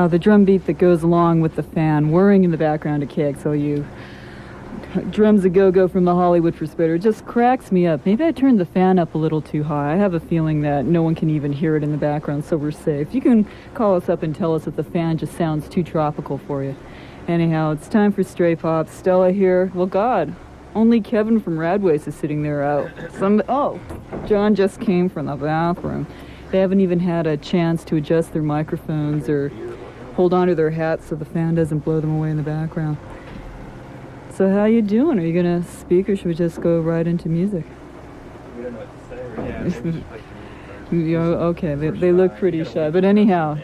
the drum beat that goes along with the fan whirring in the background at KXLU. Drums a go-go from the Hollywood Persuader. It just cracks me up. Maybe I turned the fan up a little too high. I have a feeling that no one can even hear it in the background, so we're safe. You can call us up and tell us if the fan just sounds too tropical for you. Anyhow, it's time for Stray Pop. Stella here. Well, God, only Kevin from Radwaste is sitting there out. John just came from the bathroom. They haven't even had a chance to adjust their microphones or hold on to their hats so the fan doesn't blow them away in the background. So how you doing? Are you going to speak, or should we just go right into music? We don't know what to say. Yeah, okay, they look pretty shy. But anyhow,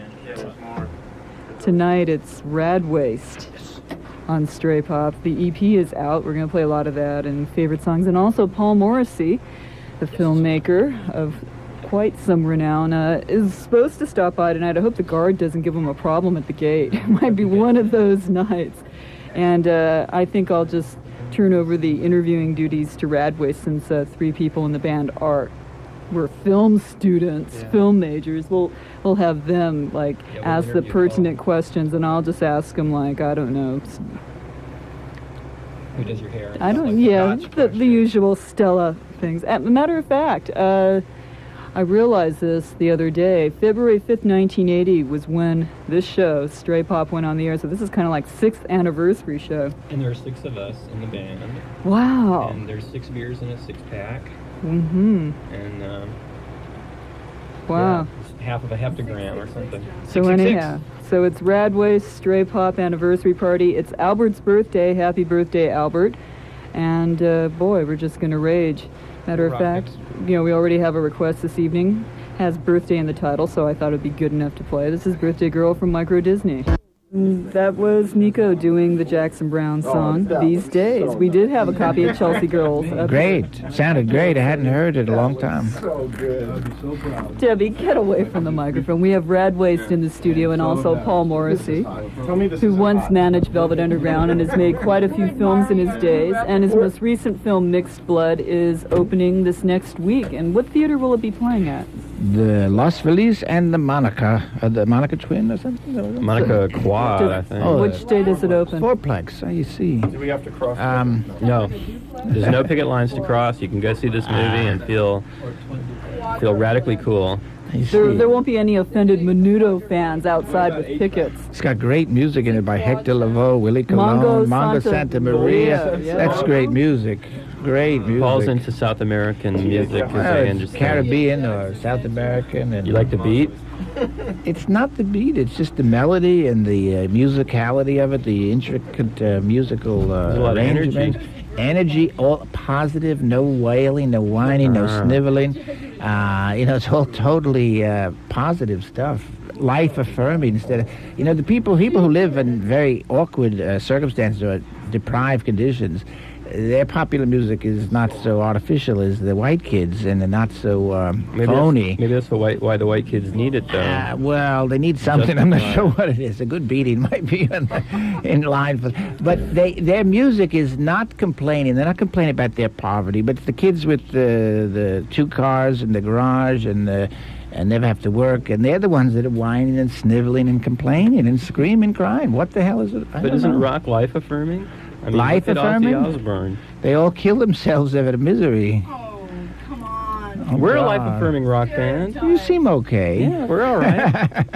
tonight it's Radwaste on Stray Pop. The EP is out. We're going to play a lot of that and favorite songs. And also Paul Morrisey, the filmmaker of quite some renown, is supposed to stop by tonight. I hope the guard doesn't give him a problem at the gate. It might be one of those nights. And I think I'll just turn over the interviewing duties to Radwaste, since 3 people in the band were film students, film majors. We'll have them ask the pertinent questions, and I'll just ask them I don't know. Who does your hair? I don't. The usual Stella things. As a matter of fact, I realized this the other day. February 5th, 1980 was when this show, Stray Pop, went on the air. So this is kind of like 6th anniversary show. And there are 6 of us in the band. Wow. And there's 6 beers in a 6-pack. Mm-hmm. And, wow. It's half of a heptagram or something. So anyhow, so it's Radwaste Stray Pop anniversary party. It's Albert's birthday. Happy birthday, Albert. And, boy, we're just going to rage. Matter of fact, we already have a request this evening. Has birthday in the title, so I thought it'd be good enough to play. This is Birthday Girl from Micro Disney. That was Nico doing the Jackson Brown song, These Days. We did have a copy of Chelsea Girls. Great. Sounded great. I hadn't heard it in a long time. So good. Debbie, get away from the microphone. We have Radwaste in the studio, and also Paul Morrisey, who once managed Velvet Underground and has made quite a few films in his days. And his most recent film, Mixed Blood, is opening this next week. And what theater will it be playing at? The Los Feliz and the Monica Twin or something? Monica Quad, I think. Which day does it open? Fourplex, you see. Do we have to cross? No. There's no picket lines to cross. You can go see this movie and feel radically cool. There won't be any offended Menudo fans outside with pickets. It's got great music in it by Hector Lavoe, Willie Colon, Mongo Santa Maria. That's great music. Great music. Paul's into South American music, as I understand. Caribbean or South American. And you like the beat? It's not the beat. It's just the melody and the musicality of it, the intricate musical arrangement. Energy, all positive, no wailing, no whining, no sniveling. It's all totally positive stuff. Life affirming instead of, the people who live in very awkward circumstances or deprived conditions, their popular music is not so artificial as the white kids, and they're not so phony. Maybe that's why the white kids need it, though. Well, they need something. I'm not sure what it is. A good beating might be in line for. But their music is not complaining. They're not complaining about their poverty. But the kids with the 2 cars in the garage and never have to work, and they're the ones that are whining and sniveling and complaining and screaming, crying. What the hell is it? But isn't rock life affirming? I mean, life affirming? Ozzy Osbourne. They all kill themselves out of misery. Oh, come on. We're a life-affirming rock band. You seem okay. Yeah, we're all right.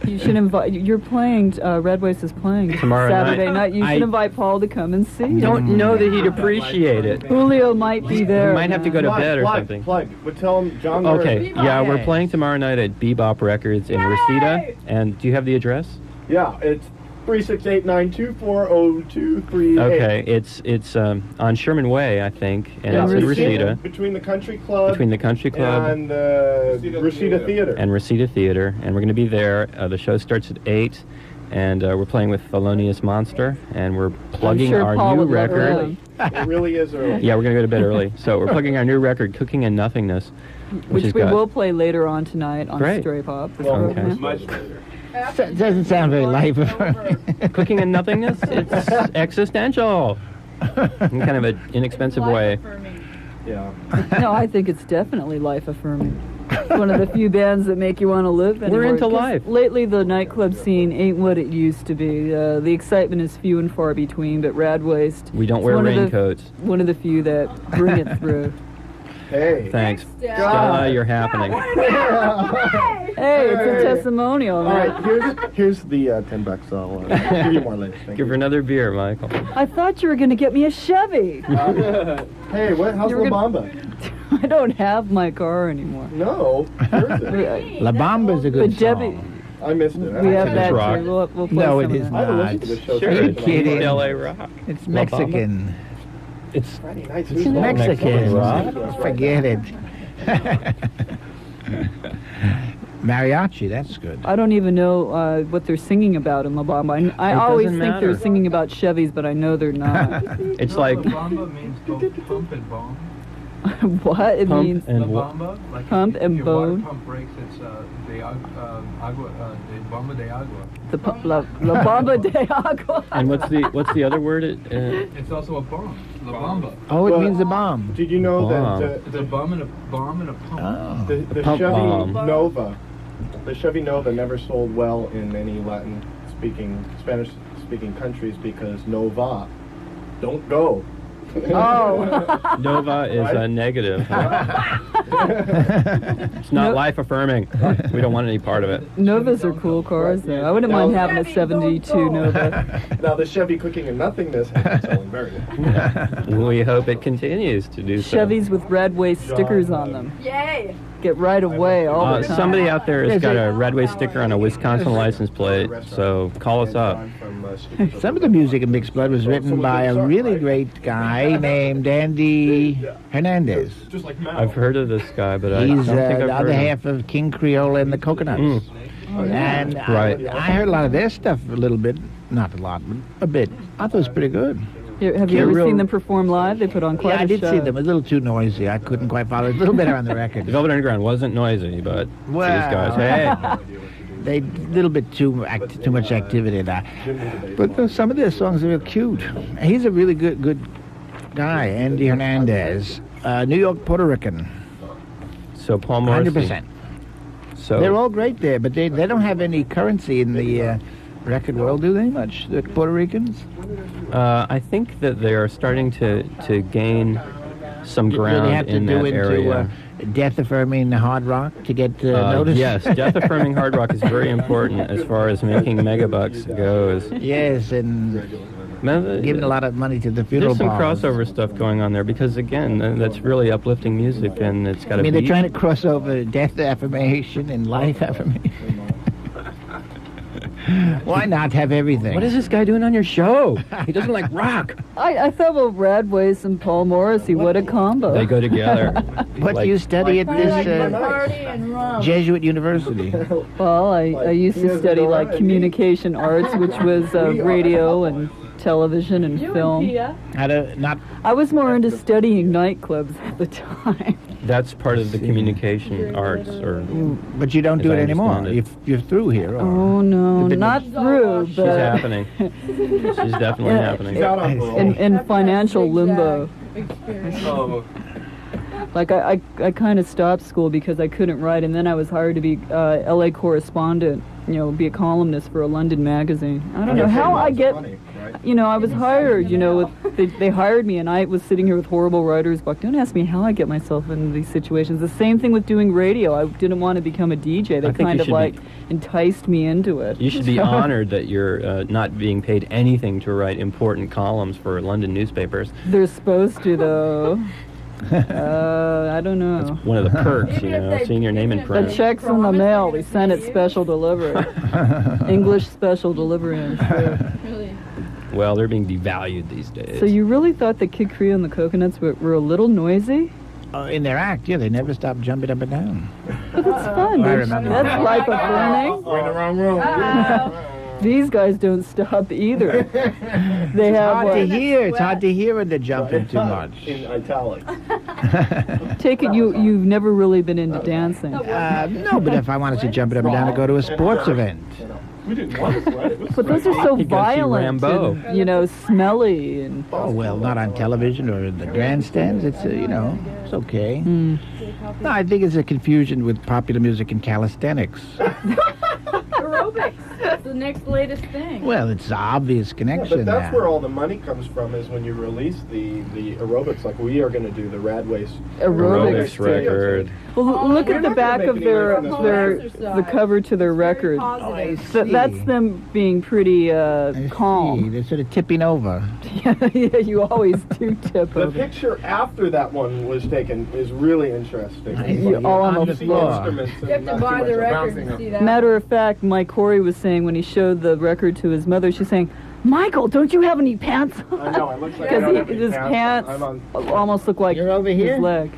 You should invite. You're playing. Radwaste is playing tomorrow Saturday night. You should invite Paul to come and see. Don't know that he'd appreciate it. Julio might be there. We might have to go to bed or something. But tell him, John. Okay. Yeah, we're playing tomorrow night at Bebop Records in Reseda. And do you have the address? Yeah, it's 368-924-0238. Okay, it's on Sherman Way, I think, and it's in Reseda. Between the Country Club. And Reseda Theater. And Reseda Theater, and we're going to be there. The show starts at 8, and we're playing with Thelonious Monster, and we're plugging our new record. It really is early. Yeah, we're going to go to bed early. So we're plugging our new record, Cooking and Nothingness, which we will play later on tonight on Stray Pop. Okay. Much later. Doesn't sound very life-affirming. Cooking and Nothingness? It's existential. In kind of an inexpensive way. Yeah. No, I think it's definitely life-affirming. One of the few bands that make you want to live anymore. We're into 'Cause life. Lately, the nightclub scene ain't what it used to be. The excitement is few and far between, but Radwaste... We don't wear raincoats. One of the few that bring it through. Hey. Thanks. Stella, you're happening. Hey, it's a testimonial. All right, here's the $10. I'll give you more later. Thank Give her you. another beer, Michael. I thought you were going to get me a Chevy. Hey, how's You were La gonna- Bamba? I don't have my car anymore. No. Where is it? La Bamba's a good But Debbie, song. I missed it. we have that rock. too. We'll play No, some it of is that. I haven't not. listened to the show. Sure, since you kidding? LA Rock. It's La Bamba? Mexican. It's Friday nights. It's who's that? Mexican. rock. Forget it. Mariachi, that's good. I don't even know what they're singing about in La Bamba. I It always doesn't think they're matter. singing about Chevys, but I know they're not. It's like La Bamba means both pump and bone. What? It pump means and La Bamba, like Pump if and your bone. water pump breaks, it's the Bamba de Agua. the La Bamba de Agua. and what's the other word? It's also a bomb. La Bamba. Oh, it But- means a bomb. Did you know Bomb. that It's a bomb and a pump. Oh. the Pump Chevy bomb. Nova, the Chevy Nova never sold well in any Spanish-speaking countries because Nova, don't go. Oh. Nova is a negative. It's not life affirming. We don't want any part of it. Novas are cool cars, though. I wouldn't mind having a 72 Nova. Now the Chevy Cooking and Nothingness has been selling very well. We hope it continues to do so. Chevys with Radwaste stickers on them. Yay! Get right away all the time. Somebody out there has got a Radwaste sticker on a Wisconsin license plate, so call us up. Some of the music in Mixed Blood was written by a really great guy named Andy Hernandez. Just like I've heard of this guy, but I don't He's think I've the heard other of him. half of King Creole and the Coconuts. And Right. I heard a lot of their stuff a little bit. Not a lot, but a bit. I thought it was pretty good. Have you Yeah, ever real- seen them perform live? They put on quite Yeah, I a did show. see them. A little too noisy. I couldn't quite follow it. A little better on the record. The Velvet Underground wasn't noisy, but these guys, hey. They a little bit too much activity there. But some of their songs are real cute. He's a really good guy, Andy Hernandez. New York, Puerto Rican. So Paul Morrisey. 100%. So They're all great there, but they don't have any currency in the record world, do they? Much, the Puerto Ricans? I think that they are starting to gain some Do they ground have to in do that into area. death affirming hard rock to get noticed? Yes, death affirming hard rock is very important as far as making megabucks goes. Yes, and giving a lot of money to the funeral There's some parlors. crossover stuff going on there because again, that's really uplifting music and it's got I a mean, they're beat. trying to cross over death affirmation and life affirmation. Why not have everything? What is this guy doing on your show? He doesn't like rock. I thought, well, Radwaste and Paul Morrisey, what a combo. They go together. What Like- do you study at Like this party and rum. Jesuit University? Well, I used to study like communication arts, which was radio and television and film. How to not? I was more into studying nightclubs at the time. That's part of the communication arts, or But you don't As do I it anymore. understand You're through here. Or? Oh no, You've been- not through, she's but happening. She's definitely Yeah. happening. He's out on parole. in financial limbo. Oh, Like I kind of stopped school because I couldn't write, and then I was hired to be LA correspondent. You know, be a columnist for a London magazine. I don't know how I get. You know, I was hired. You know, they hired me, and I was sitting here with horrible writer's block. Don't ask me how I get myself into these situations. The same thing with doing radio. I didn't want to become a DJ. They I think kind you of should like enticed me into it. You should be honored that you're not being paid anything to write important columns for London newspapers. They're supposed to, though. I don't know. One of the perks, you know, seeing your name in The print. check's in the mail. We send it special delivery. English special delivery. I'm sure. Well, they're being devalued these days. So you really thought the Kid Creole and the Coconuts were a little noisy? In their act, yeah, they never stop jumping up and down. But that's fun. I remember. That's life affirming. We're in the wrong room. These guys don't stop either. They It's have hard to what? hear. It's hard to hear when they're jumping too much. In italics. Take it you've never really been into dancing. No, but if I wanted to jump it up and down, I'd go to a sports event. We didn't want to sweat. It was But those are sweaty. so You go see violent Rambo. and, you know, smelly and... Oh, well, not on television or in the grandstands. It's, you know, it's okay. No, I think it's a confusion with popular music and calisthenics. Aerobics. That's the next latest thing. Well, it's an obvious Yeah, connection but that's now. where all the money comes from, is when you release the aerobics, like we are going to do the Radwaste Aerobics record. Well, look We're at the not gonna back make of any their, money from this the cover to their record. Oh, I That's see. them being pretty I see. calm. They're sort of tipping over. Yeah, you always do tip The over. picture after that one was taken is really interesting. I It's see. like All on On the the see floor. instruments and You have to not too buy much the of record bouncing to up. see that. Matter of fact, Mike Corey was saying when he showed the record to his mother, she's saying, Michael, don't you have any pants on? I know, it looks like I don't Because have any his pants pants on. I'm almost look like You're over his here? leg.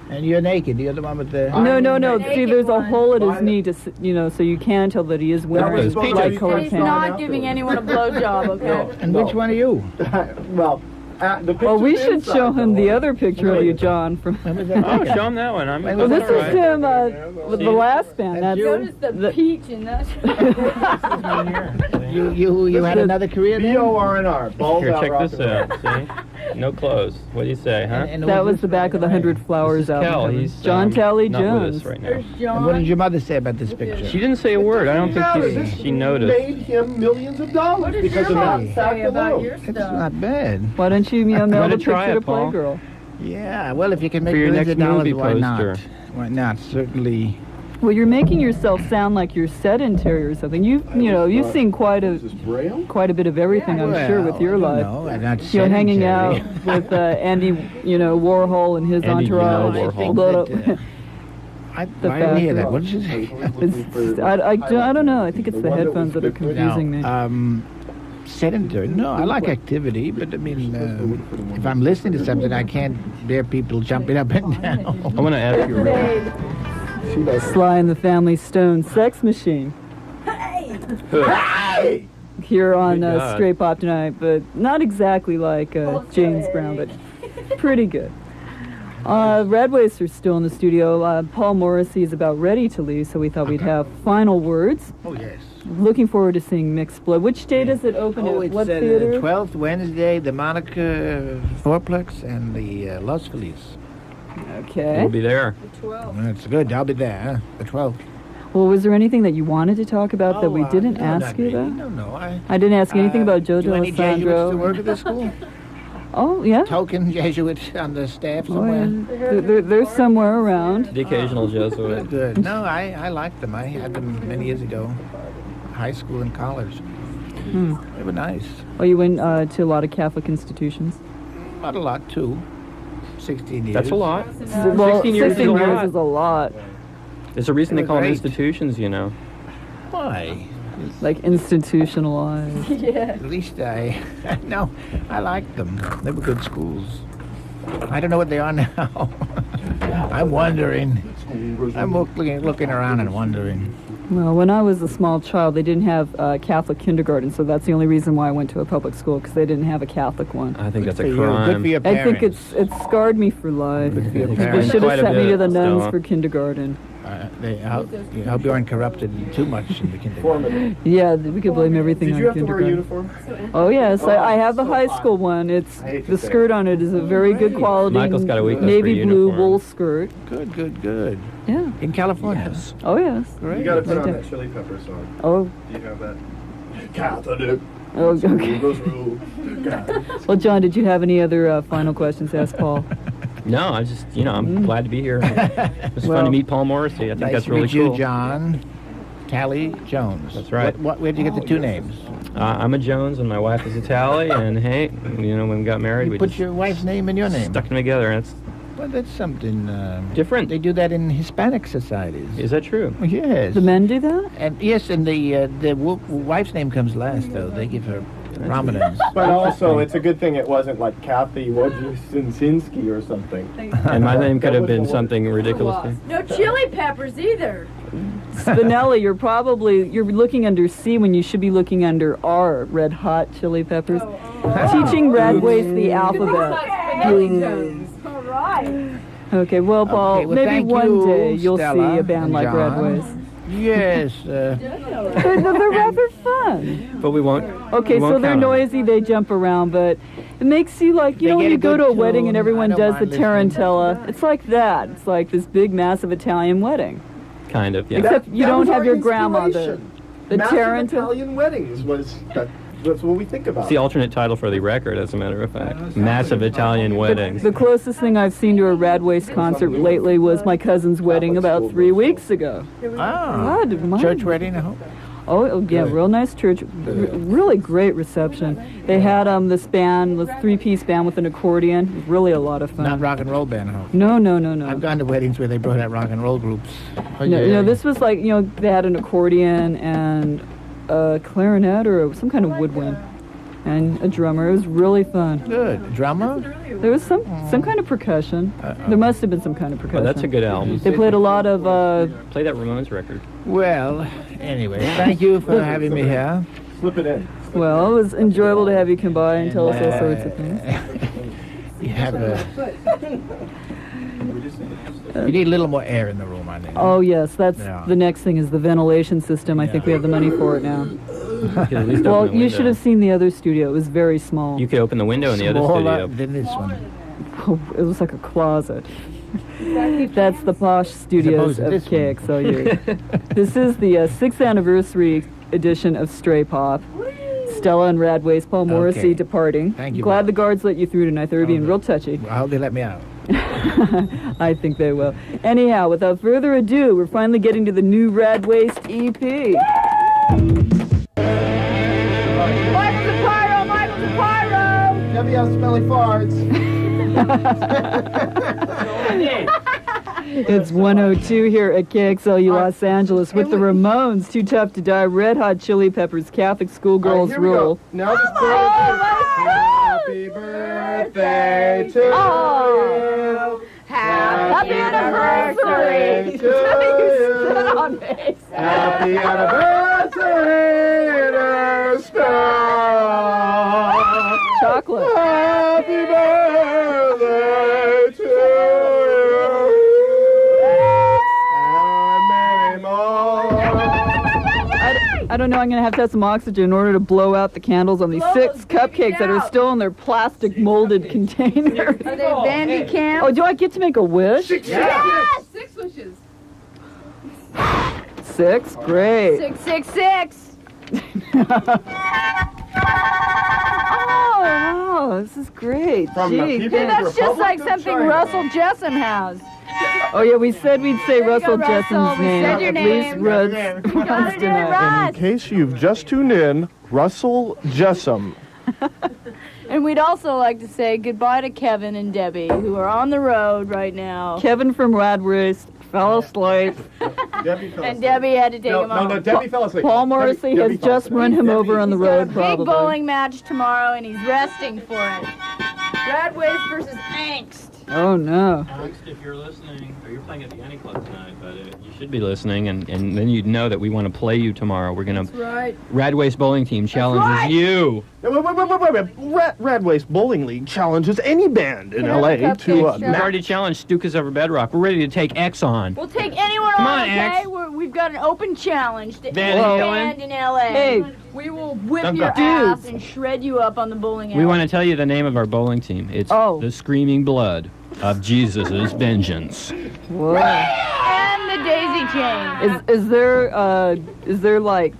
And you're naked. You're the one with the... No. naked See, there's a one. hole at his Why? knee, to you know, so you can tell that he is wearing was supposed to light be colored And he's pants. not giving anyone a blowjob, okay? And which one are you? Well, the Well, we picture's should inside show him the one. other picture of you, John. From When was that Oh, taken? show him that one. I'm. Well, well, this that's is all right. him with the last band. That's Notice the peach in that. You had another career then? B-O-R-N-R. Balls Here, out check rock this and roll. out. See? No clothes. What do you say, huh? And that was this the back of the 100 Flowers This is Kel. album. He's John not Talley-Jones. with us right now. There's And what did John. your mother say about this picture? She didn't say a word. I don't think she noticed. Made him millions of dollars What does because your of mom that say about your It's stuff? not bad. Why don't you mail Wanna the try picture it, to Paul? Playgirl? Yeah, well, if you can make For your millions next of dollars, movie why not? poster. Why not? Certainly. Well, you're making yourself sound like you're sedentary or something. You've seen quite Is this Braille? a bit of everything, I'm sure, with your life. No, I'm not You're hanging out sedentary. with Andy, Warhol and his Andy, you know entourage. Warhol. Little- I the didn't hear that. back- What did you say? I don't know. I think it's the headphones that are confusing me. Sedentary. No, I like activity, but I mean, if I'm listening to something, I can't bear people jumping up and down. I want to ask you a real. Sly and the Family Stone, Sex Machine. Hey! Here on Good God. Straight Pop tonight, but not exactly like James Brown, but pretty good. Radwaste are still in the studio. Paul Morrisey is about ready to leave, so we thought we'd have final words. Oh, yes. Looking forward to seeing Mixed Blood. Which day does it open Oh, at? it's What the theater? 12th Wednesday, the Monica Fourplex and the Los Feliz. Okay. We'll be there. That's good. I'll be there, huh? The 12th. Well, was there anything that you wanted to talk about that we didn't no, ask not you really. about? No. I didn't ask you anything about Joe Do any Jesuits to D'Alessandro. work at this school? Oh, yeah. Token Jesuit on the staff Oh, somewhere? yeah. They're somewhere around. The occasional Jesuit. Good. No, I liked them. I had them many years ago, high school and college. They were nice. Oh, you went to a lot of Catholic institutions? Not a lot, too. 16 years. That's a lot. Well, 16 years is a 16 years lot. is a lot. There's a reason they It was call them great. institutions, you know. Why? Like institutionalized. At least no, I liked them. They were good schools. I don't know what they are now. I'm wondering. I'm looking around and wondering. Well, when I was a small child, they didn't have Catholic kindergarten, so that's the only reason why I went to a public school, because they didn't have a Catholic one. I think that's Good a for you. Good crime. for your I parents. think it scarred me for life. Good for your They parents. should have Quite a sent me to bit, the nuns Stella. for kindergarten. I hope you aren't corrupted too much in the kindergarten. Yeah, we could blame everything Did on you have to wear a kindergarten. uniform? Oh yes, I have the so high hot. school one. It's I hate to the say skirt on it is a very good quality Michael's got a weakness for navy blue uniforms. wool skirt. Good. Yeah. In California. Oh yes. Great. You gotta put on Okay. that Chili Pepper song. Oh. Do you have that? Catholic. Oh. Okay. Goes rule. Well, John, did you have any other final questions to ask Paul? No, I just, I'm glad to be here. It's fun Well, to meet Paul Morrisey. I think Nice that's to really meet you, cool. John Talley-Jones. That's right. Where'd you get the two names? I'm a Jones and my wife is a Talley, and hey, when we got married, You we put just your wife's name in your name. stuck them together, and it's Well, that's something different. They do that in Hispanic societies. Is that true? Yes. The men do that? And yes, and the wife's name comes last, though. They give her prominence. But also, it's a good thing it wasn't like Kathy Wojcinski or something. And my name could That have been was the something ridiculous. No chili peppers either. Spinelli, you're looking under C when you should be looking under R, Red Hot Chili Peppers. Teaching Radwaste the alphabet. Talley-jones. All right. Okay, well, Paul, Okay, well, maybe thank one you, day you'll Stella see a band and like John. Radwaste. Yes. They're rather fun. But we won't. Okay, we won't so they're count on it. noisy, they jump around, but it makes you like, you They know, when get a you go good to a wedding tune. and everyone I don't does the mind listening. tarantella. It's like that. It's like this big, massive Italian wedding. Kind of, yeah. Except you That don't was have our your grandmother. inspiration. The Massive tarantella. Italian weddings that's what we think about. It's the alternate title for the record, as a matter of fact. Massive Italian weddings. The closest thing I've seen to a Radwaste concert lately was my cousin's wedding about 3 weeks ago. Oh. God, my- Church wedding, I hope. Oh, yeah, Good. real nice church. Really great reception. They had this band, this 3-piece band with an accordion. Really a lot of fun. Not rock and roll band, I hope. No. I've gone to weddings where they brought out rock and roll groups. Oh, No, this was like, they had an accordion and a clarinet or some kind of woodwind and a drummer. It was really fun. Good. Drummer? There was some kind of percussion. There must have been some kind of percussion. Oh, that's a good album. They played a lot of, Play that Ramones record. Well, anyway, thank you for having me here. Slip it in. well, it was enjoyable to have you come by and tell us all sorts of things. You have you need a little more air in the room, I think. Oh, yes, that's Yeah. the next thing is the ventilation system. I think we have the money for it now. You could at least Well, open the you should window. have seen the other studio. It was very small. You could open the window in the other Smaller studio. than this one. It was like a closet. That's the posh studios opposed to of this one. KXLU. This is the 6th anniversary edition of Stray Pop. Stella and Radwaste, Paul Morrisey Okay. departing. Thank you, Glad Bob. the guards let you through tonight. They were being real touchy. I hope they let me out. I think they will. Anyhow, without further ado, we're finally getting to the new Radwaste EP. Michael's a pyro! Michael's a pyro! Debbie has smelly farts. It's 102 here at KXLU Los Angeles with the Ramones, Too Tough to Die, Red Hot Chili Peppers, Catholic Schoolgirls Here we go. Rule. Now this Happy birthday to you. Happy anniversary! to you. Happy anniversary, dear Stella. Chocolate. Happy birthday to you. And many more. I don't know, I'm going to have some oxygen in order to blow out the candles on these 6 cupcakes that are still in their plastic molded containers. Are they Vandy Camp? Oh, do I get to make a wish? Yes! 6 wishes. 6? Great. 666. Oh, wow, this is great. From the Gee. people- Hey, that's just Republic like of something China. Russell Jessom has. Oh, yeah, we said we'd say There you Russell go, Russell. Jesson's We name. said your At least name. Russ Got once it in, tonight. Russ. In case you've just tuned in, Russell Jessam. And we'd also like to say goodbye to Kevin and Debbie, who are on the road right now. Kevin from Radwaste fell asleep. Debbie fell And asleep. Debbie had to take him No, home. Debbie fell asleep. Paul Morrisey Debbie has fell just asleep. run him Debbie- over on the He's got a road, big probably. bowling match tomorrow, and he's resting for it. Radwaste versus Angst. Oh, no. If you're listening, or you're playing at the Annie Club tonight, but you should be listening, and then you'd know that we want to play you tomorrow. We're going to... Right. Radwaste Bowling Team challenges right. you. Wait. Radwaste Bowling League challenges any band in Can I have LA a to cupcake, We've Chef? already challenged Stukas Over Bedrock. We're ready to take X on. We'll take anyone Come on, on, okay? X. We've got an open challenge to Van any Halen. band in LA. Hey. We will whip Don't your go. ass Dudes. and shred you up on the bowling alley. We want to tell you the name of our bowling team. It's Oh. the Screaming Blood of Jesus' Vengeance. Whoa. And the daisy chain. Is there like,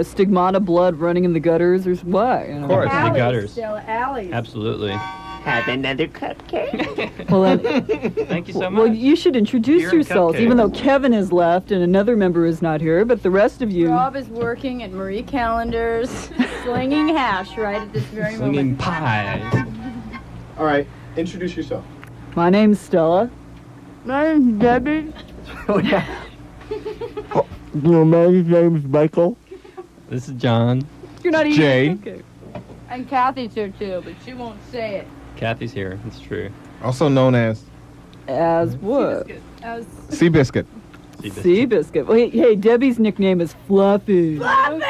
stigmata blood running in the gutters or what? Of course, the Alleys, gutters. Stella, alleys. Absolutely. Have another cupcake? Well, then, Thank you so much. well, you should introduce Beer and yourselves, cupcakes. even though Kevin has left and another member is not here, but the rest of you... Rob is working at Marie Callender's, slinging hash right at this very Slinging moment. pies. All right, introduce yourself. My name's Stella. My name's Debbie. My name's Michael. This is John. You're not eating Jay. a cupcake. And Kathy's here too, but she won't say it. Kathy's here. It's true. Also known as As what? As Seabiscuit. Seabiscuit. Well, hey, Debbie's nickname is Fluffy. Fluffy.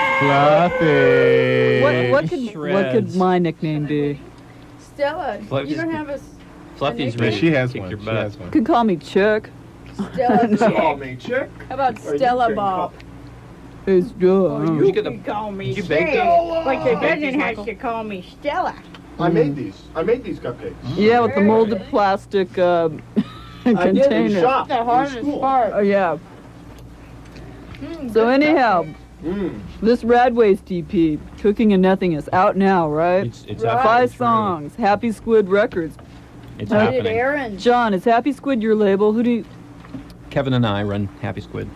What could Shreds. my nickname be? Stella, Fluffy's- you don't have a Fluffy's Yeah, ready She has to kick one. your She butt. has one. Could call me Chuck. Stella Call Chick. me Chick. How about Or you Stella can Bob? It's good. You can call me Did you bake Stella, those? but your Bake cousin these, has Michael? to call me Stella. I made these. I made these cupcakes. Yeah, with the molded plastic I did in container. shop. The in hardest school. part. Oh, yeah. Mm, So good anyhow, this Radwaste EP, Cooking and Nothingness, out now, right? It's Right. happening. 5 songs, Happy Squid Records. It's How did happening. Aaron? John, is Happy Squid your label? Who do you... Kevin and I run Happy Squid.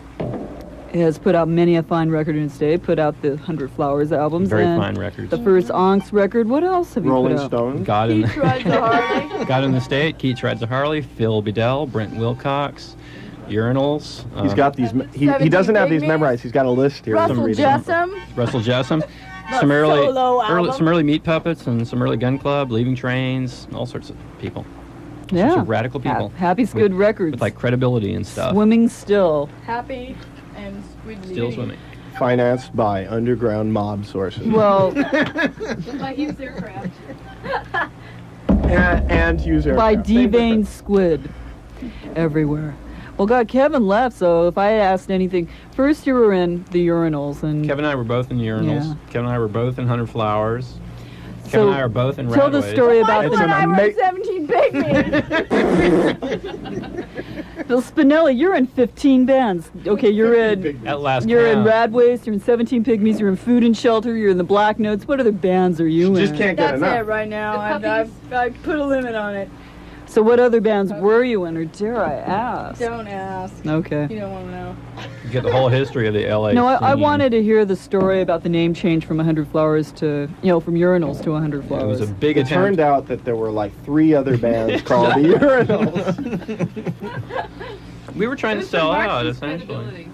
Has put out many a fine record in its day, put out the 100 Flowers albums. Very and fine records. the first Onks record. What else have you Rolling put out? Stone. God in Keith rides a Harley. God in the State, Keats Rides a Harley, Phil Bedell, Brent Wilcox, Urinals. He's got these. He doesn't have these Pygmies. memorized. He's got a list here. Russell Jessam. Russell Jessam. The Some solo album. some early Meat Puppets and some early Gun Club, Leaving Trains, all sorts of people. Yeah. Some radical people. Happy Squid Records. With like credibility and stuff. Swimming Still. Happy and Squid Still swimming. Financed by underground mob sources. Well, Like Hughes Aircraft. and use by aircraft. deveined squid everywhere. Well, God, Kevin left, so if I asked anything... First you were in the Urinals, and... Kevin and I were both in Urinals. Yeah. Kevin and I were both in 100 Flowers. So, Kevin and I are both in tell the Radwaste. story about Michael the... and I were in 17 Pygmies. Bill Spinelli, you're in 15 bands. Okay, you're in... At last You're in count. Radwaste, you're in 17 Pygmies, you're in Food and Shelter, you're in the Black Notes. What other bands are you Just in? can't get That's enough. it right now. I've put a limit on it. So what other bands were you in, or dare I ask? Don't ask. Okay. You don't want to know. You get the whole history of the LA No, I scene. wanted to hear the story about the name change from 100 Flowers to, from Urinals to 100 It Flowers. was a big It attempt. turned out that there were like 3 other bands called the Urinals. We were trying to sell out, essentially.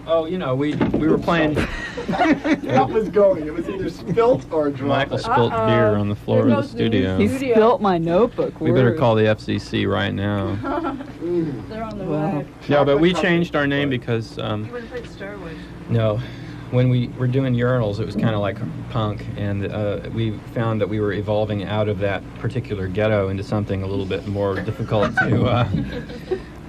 Oh, we were playing. That was going. It was either spilt or drunk. Michael spilt beer on the floor There of the goes the new studio. He studio. spilt my notebook. We better Word. call the FCC right now. They're on the Wow. way. No, but we changed our name because no, when we were doing Urinals, it was kind of like punk, and we found that we were evolving out of that particular ghetto into something a little bit more difficult to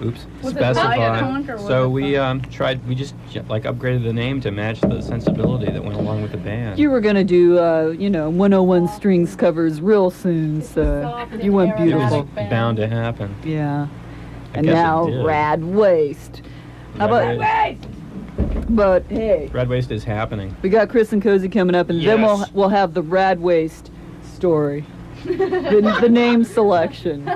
Was it specify. punk or was So it we tried. We just upgraded the name to match the sensibility that went along with the band. You were going to do, 101 strings covers real soon, so you went It was beautiful. bound to happen. Yeah. I And guess it now did. Radwaste. How about... Radwaste. But hey, Radwaste is happening. we got Chris and Cozy coming up, and then Yes. we'll have the Radwaste story, the name selection,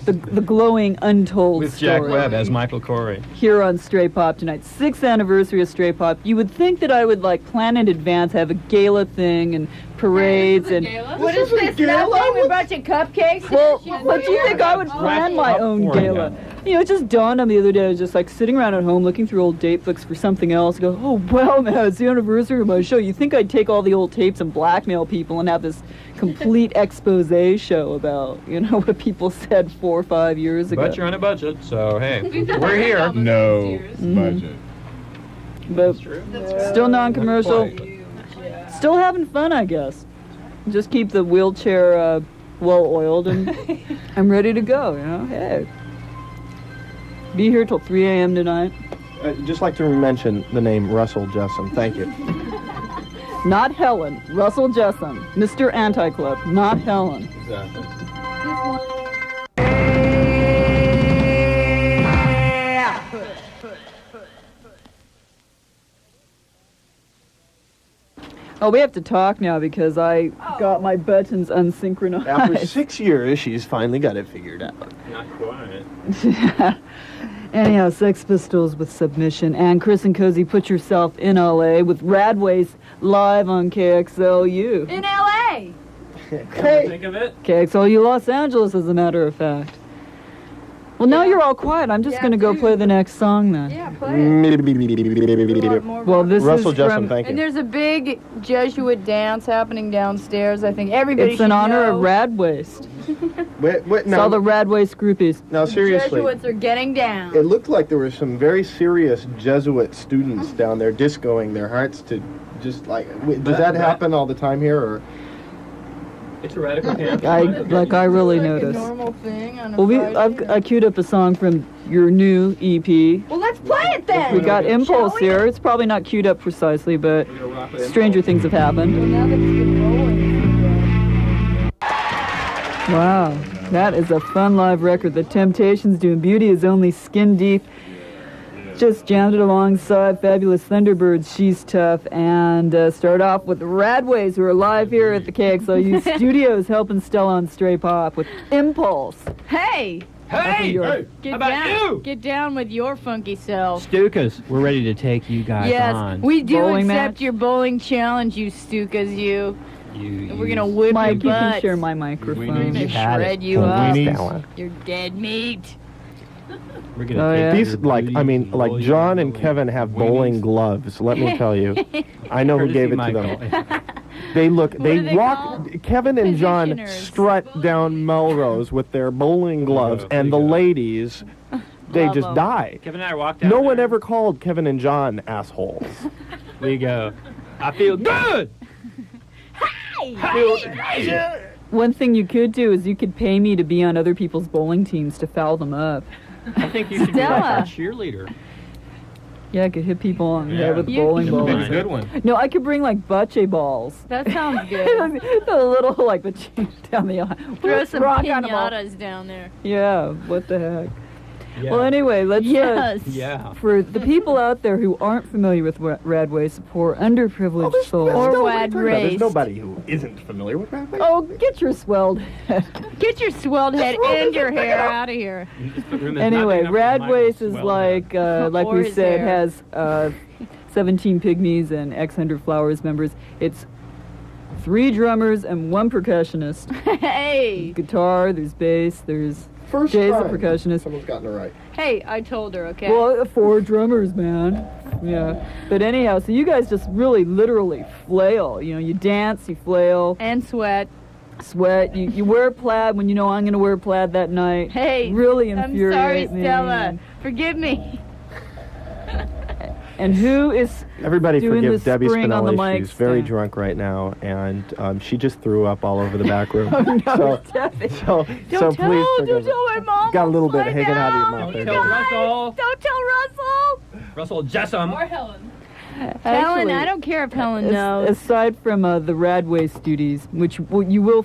the glowing untold With Jack story. Webb as Michael Corey. Here on Stray Pop tonight, 6th anniversary of Stray Pop. You would think that I would plan in advance, have a gala thing and parades and. What is this? Nothing? We brought you cupcakes? Well, but do you think I would plan my own gala? It just dawned on me the other day. I was just sitting around at home looking through old date books for something else. Go, oh well, man, it's the anniversary of my show. You think I'd take all the old tapes and blackmail people and have this complete expose show about what people said 4 or 5 years ago? But you're on a budget, so hey, we're here. No budget. But still non-commercial. Still having fun, I guess. Just keep the wheelchair well oiled, and I'm ready to go. Hey. Be here till 3 a.m. tonight. I'd just like to mention the name Russell Jessam. Thank you. Not Helen. Russell Jessam. Mr. Anti-Club. Not Helen. Exactly. Oh, we have to talk now because I got my buttons unsynchronized. After 6 years, she's finally got it figured out. Not quite. Anyhow, Sex Pistols with Submission. And Chris and Cozy, put yourself in LA with Radwaste live on KXLU. In L.A. Think of it. KXLU Los Angeles, as a matter of fact. Well, now you're all quiet. I'm just Yeah, going to go dude. play the next song then. Yeah, play it. Well, this Russell is Jessam, from... thank And you. there's a big Jesuit dance happening downstairs. I think everybody It's in should honor know. of Radwaste. Wait, It's all the Radwaste groupies. now seriously. Jesuits are getting down. It looked like there were some very serious Jesuit students down there discoing their hearts to just wait, does that happen all the time here, or? It's a radical camp. I really Like a noticed. normal thing on a Well, Friday. I queued up a song from your new EP. Well, let's play it then. We got Impulse Shall we? here. It's probably not queued up precisely, but We're gonna rock with stranger things have happened. Well, now that it's been rolling. Wow, that is a fun live record. The Temptations doing Beauty is Only Skin Deep. Just jammed it alongside Fabulous Thunderbirds, She's Tough, and start off with the Radwaste, who are live here at the KXLU studios helping Stella on Stray Pop with Impulse. Hey, Hey! get How about down. you? Get down with your funky self. Stukas, we're ready to take you guys Yes, on. we do Bowling accept match? your bowling challenge, you Stukas, you. You, We're gonna whip Mike, your you can butt. share my We're microphone. gonna had shred it. you up. Weenies. You're dead meat. We're gonna Oh, take yeah. These, like John and Kevin have bowling gloves. Let me tell you, I know who gave it to them. They look. What They are they walk. called? Kevin and John Positioners. strut down Melrose with their bowling gloves, and the ladies, they Love just 'em. die. Kevin and I walked out. No one there. ever called Kevin and John assholes. We go. I feel good. One thing you could do is you could pay me to be on other people's bowling teams to foul them up. I think you should be like Stella. our cheerleader. Yeah, I could hit people on the head with You- bowling you- balls. Maybe a good one. No, I could bring like bocce balls. That sounds good. The little like the change down the aisle. Throw some Rock on a ball. pinatas down there. Yeah, what the heck? Yeah. Well, anyway, let's Yes. Yeah. for the people out there who aren't familiar with Radwaste, poor underprivileged souls. Or wad race. There's nobody who isn't familiar with that. Oh, get your swelled head. Get your swelled head and your hair out of here. Anyway, Radwaste is like Or we his said, hair. has 17 pygmies and X Hundred Flowers members. It's 3 drummers and 1 percussionist. Hey, Guitar, there's bass, there's First Jay's a try. percussionist. Someone's gotten it right. hey, I told her, okay? Well, 4 drummers, man. Yeah. But anyhow, so you guys just really literally flail. You know, you dance, you flail, And sweat. sweat. You wear plaid when you know I'm going to wear plaid that night. Hey, Really I'm sorry, infuriate me. Stella. Forgive me. And who is Everybody doing forgive the Debbie spring on the Spinelli. mic She's very stand? drunk right now, and she just threw up all over the back room. Oh, no, so, Debbie. so Don't tell, please forgive don't her. tell my mom. Got a little bit right hanging out of your now. mouth there. Don't tell Debbie. Russell. Don't tell Russell. Russell Jessam. Helen, Actually, I don't care if Helen knows. Aside from the Radwaste duties, which you will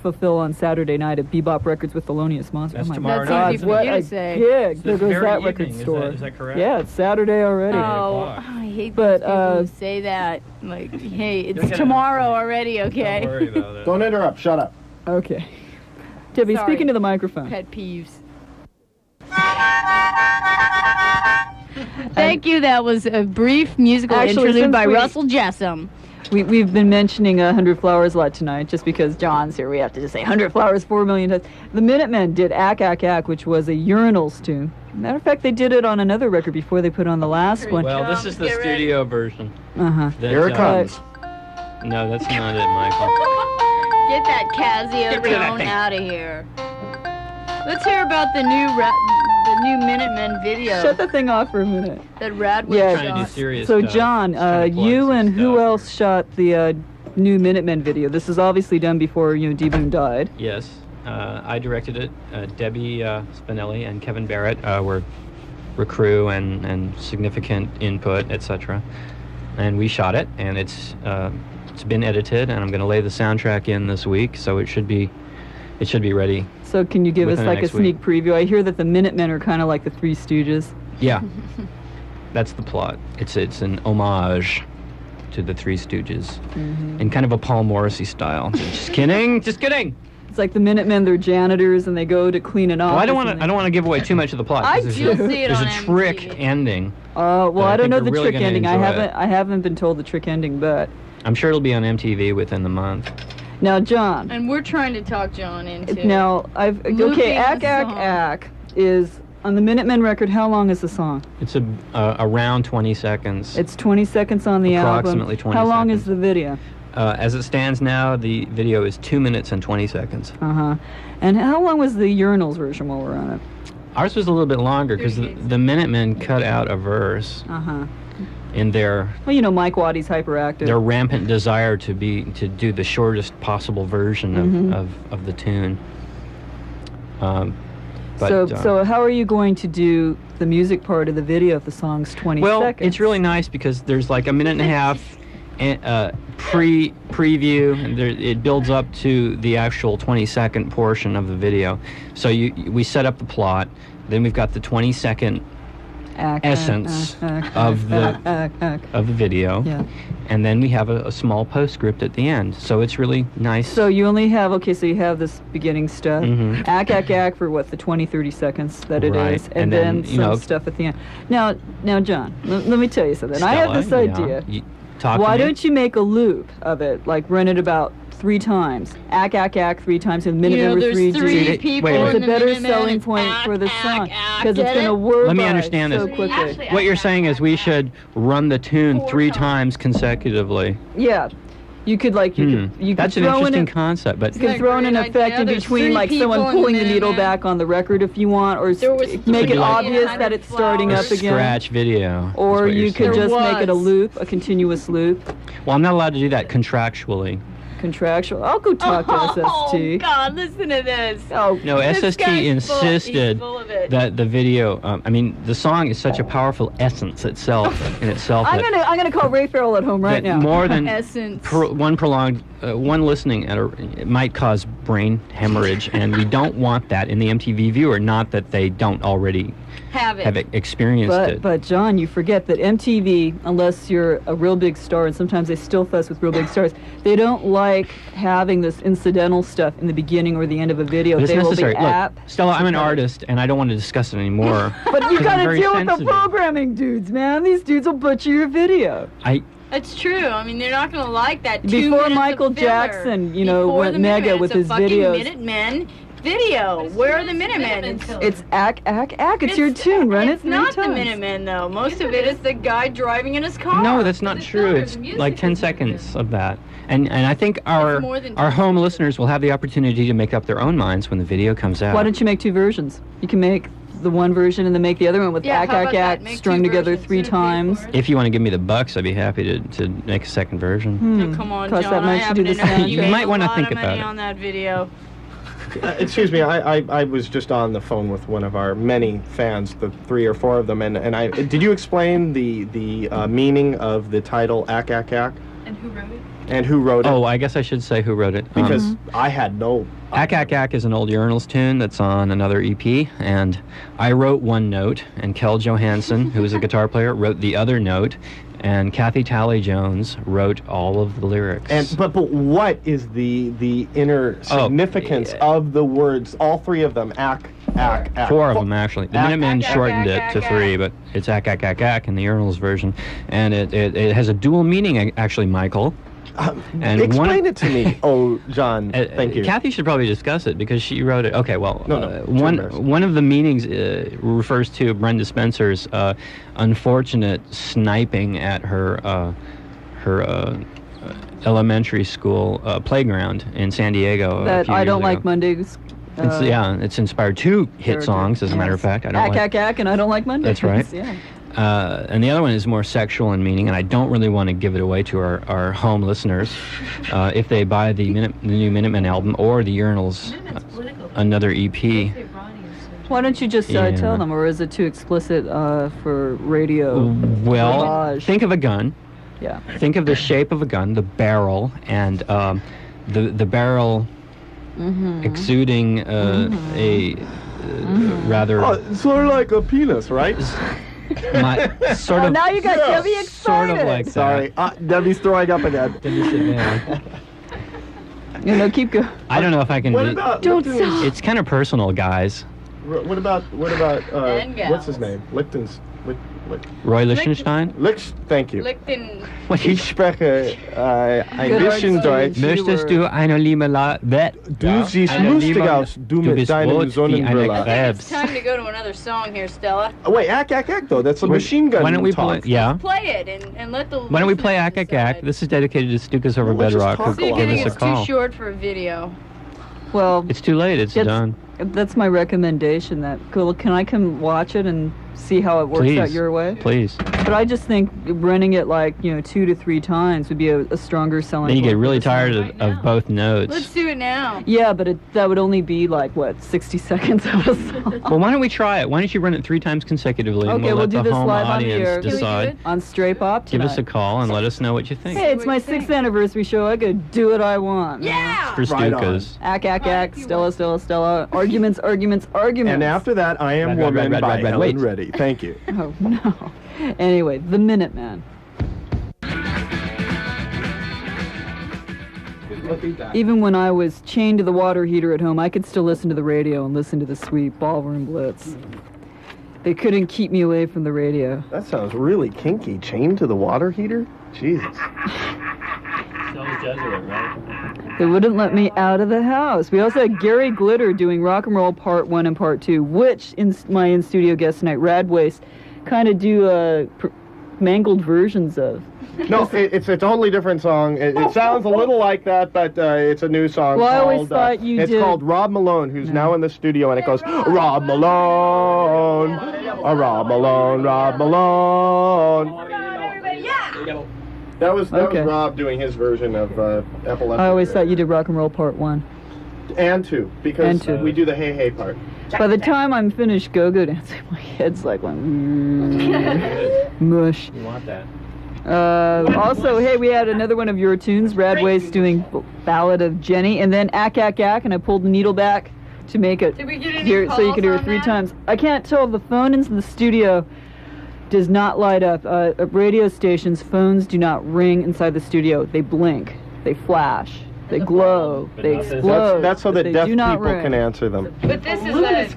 fulfill on Saturday night at Bebop Records with Thelonious Monster. That's oh my tomorrow That's night, easy isn't for it? you what to a say. gig! It's There this goes very that evening, record is that- store. is that correct? Yeah, it's Saturday already. Oh, o'clock. I hate But, those people who say that. Like, hey, it's Look at tomorrow it. already, okay? Don't worry about it. Don't interrupt. Shut up. Okay. Debbie, Sorry. speaking to the microphone. Pet peeves. Thank you. That was a brief musical Actually, interlude since by we- Russell Jessam. We've been mentioning 100 Flowers a lot tonight, just because John's here. We have to just say 100 Flowers 4 million times. The Minutemen did Ack Ack Ack, which was a urinals tune. Matter of fact, they did it on another record before they put on the last one. Well, this is the Get ready. studio version. Uh-huh. That, Here it uh, comes. No, that's not it, Michael. Get that Casio Get rid of that tone thing. out of here. Let's hear about the new Minutemen video Shut the thing off for a minute. that Radwaste Yeah. Trying to do shot. serious So, stuff. John, Trying to plug you some and who stuff else here. shot the new Minutemen video? This is obviously done before, D-Boon died. Yes, I directed it. Debbie Spinelli and Kevin Barrett were crew and significant input, etc. And we shot it, and it's been edited, and I'm going to lay the soundtrack in this week, so it should be ready. So can you give us Within the like a next sneak week. preview? I hear that the Minutemen are kind of like the Three Stooges. Yeah, that's the plot. It's an homage to the Three Stooges in kind of a Paul Morrisey style. Just kidding, just kidding. It's like the Minutemen, they're janitors, and they go to clean an office. Well, I don't want to give away too much of the plot. 'cause I there's do a- see it There's on a trick MTV. ending. Well, But I I don't think know you're the really trick gonna ending. enjoy it. I haven't been told the trick ending, but I'm sure it'll be on MTV within the month. now, John. And we're trying to talk John into Now, Looping okay, Ack the Ack song. Ack is on the Minutemen record. How long is the song? It's around 20 seconds. It's 20 seconds on the album. Approximately 20 How long is seconds. the video? As it stands now, the video is 2 minutes and 20 seconds. Uh-huh. And how long was the urinals version while we're on it? Ours was a little bit longer because the Minutemen cut out a verse, Uh-huh. in their Well, you know, Mike Waddy's hyperactive. their rampant desire to do the shortest possible version of the tune. But, so how are you going to do the music part of the video if the song's 20 well, seconds? it's really nice because there's like a minute and a half preview, and it builds up to the actual 20-second portion of the video. So we set up the plot, then we've got the 20-second essence of the video, and then we have a small postscript at the end. So it's really nice. So you only have, so you have this beginning stuff, ack for what, the 20-30 seconds that it is, and then some stuff at the end. Now John, let me tell you something. Stella, I have this idea. Why don't you make a loop of it, like run it about 3 times, ack 3 times, and minute number 3. Three people. It's a better selling point for the song because it's going to work. Let me understand so this. quickly. What you're saying is we should run the tune 3 times consecutively. Yeah. You could you could That's an throw interesting in concept, but you could throw in an effect in between, like someone pulling the needle back on the record if you want, or make it obvious that it's starting up again. Scratch video. Or you could just make it a loop, a continuous loop. Well, I'm not allowed to do that contractually. Contractual. I'll go talk to SST. Oh God, listen to this. Oh no, SST insisted that the video. I mean, the song is such a powerful essence itself in itself. I'm gonna call Ray Farrell at home right now. More than essence. One listening it might cause brain hemorrhage, and we don't want that in the MTV viewer. Not that they don't already have experienced it. But John, you forget that MTV, unless you're a real big star, and sometimes they still fuss with real big stars, they don't like having this incidental stuff in the beginning or the end of a video. But it's they necessary. will be Look, Stella, I'm an artist, and I don't want to discuss it anymore. But you got to deal with the sensitive. programming dudes, man. These dudes will butcher your video. It's true. I mean, they're not going to like that. Before Michael Jackson, went mega with his videos. Minutemen video. Where are the Minutemen? It's ack. It's your tune. Run it 3 times. It's not the Minutemen, though. Most of it is the guy driving in his car. No, that's not true. It's like 10 seconds of that. And I think our home listeners will have the opportunity to make up their own minds when the video comes out. Why don't you make 2 versions? You can make the one version and then make the other one with ack strung together 3 times. If you want to give me the bucks, I'd be happy to make a second version. Oh, come on, Cost John. that much to do the soundtrack. You might want to think about it. On that video. Excuse me, I was just on the phone with one of our many fans, the 3 or 4 of them, and did you explain the meaning of the title Ack? And who wrote it? And who wrote it? Oh, I guess I should say who wrote it. Because I had no... Ack is an old Urinals tune that's on another EP, and I wrote one note, and Kel Johansson, who is a guitar player, wrote the other note, and Kathy Talley-Jones wrote all of the lyrics. But what is the inner significance of the words, all 3 of them, Ack? 4 of them, actually. The Minutemen shortened it to 3, but it's Ack in the Urinals version, and it has a dual meaning, actually, Michael. And explain it to me. Oh, John, thank you. Kathy should probably discuss it because she wrote it. Okay, well, one of the meanings refers to Brenda Spencer's unfortunate sniping at her elementary school playground in San Diego. That I Don't Like Mondays. It's inspired 2 hit songs, as a matter of fact. Ack, and I Don't Like Mondays. That's right. Yeah. And the other one is more sexual in meaning, and I don't really want to give it away to our home listeners. If they buy the new Minutemen album or the Urinals, another EP. Why don't you just tell them, or is it too explicit for radio? Well, think of a gun. Yeah. Think of the shape of a gun, the barrel, and the barrel exuding a rather... Oh, it's sort of like a penis, right? Now you got Debbie excited. Sort of like Sorry, Debbie's throwing up again. Debbie, sit down. Keep going. I don't know if I can. Don't stop. It's kind of personal, guys. What about what's his name? Roy Lichtenstein? Thank you. Lichten. Ich spreche ein bisschen Deutsch. Möchtest du eine Limonade? Du siehst lustig aus, du mit deinem Sonnenbrille. It's time to go to another song here, Stella. Wait, Ack, though. That's a machine gun. Why don't we talk. Play it and let the... Why don't we play Ack? This is dedicated to Stukas Over Bedrock, who gave us a call. It's too short for a video. Well... It's too late. It's done. That's my recommendation. Can I come watch it and see how it works out your way? Please. But I just think running it like 2 to 3 times would be a stronger selling. Then you point get for really the song. tired of both notes. Let's do it now. Yeah, but that would only be like 60 seconds of a song. Well, why don't we try it? Why don't you run it 3 times consecutively? And Okay, we'll we'll let do the this home live on the audience air. decide. On Stray Pop Give tonight. us a call and let us know what you think. Hey, it's my 6th anniversary show. I could do what I want. Yeah! For Right on. Stukas. Ack, Stella, Stella, Stella. Arguments. And after that, I Am Woman by Ellen wait. Reddy. Thank you. Oh, no. Anyway, The Minuteman. Even when I was chained to the water heater at home, I could still listen to the radio and listen to the sweet Ballroom Blitz. They couldn't keep me away from the radio. That sounds really kinky. Chained to the water heater? Jesus. They wouldn't let me out of the house. We also had Gary Glitter doing Rock and Roll Part 1 and Part 2, which my in-studio guest tonight, Radwaste, kind of do mangled versions of. No, it's a totally different song. It sounds a little like that, but it's a new song. Well, I called, always thought you it's did. called Rob Malone, who's now in the studio, and it goes, Rob Malone, Rob Malone, Rob Malone. That was Rob doing his version of Epileptic. I always thought you did Rock and Roll Part 1. And 2, because And 2. we do the hey hey part. By the time I'm finished go-go dancing, my head's like mush. You want that. Also, hey, we had another one of your tunes, Radwaste doing Ballad of Jenny, and then Ack, and I pulled the needle back to make it Did we get any hear, so you calls could hear it on 3 that? times. I can't tell if the phone in the studio does not light up. At radio stations, phones do not ring inside the studio. They blink, they flash, they glow, they explode. That's so but that they deaf do not people ring. can answer them. But this is a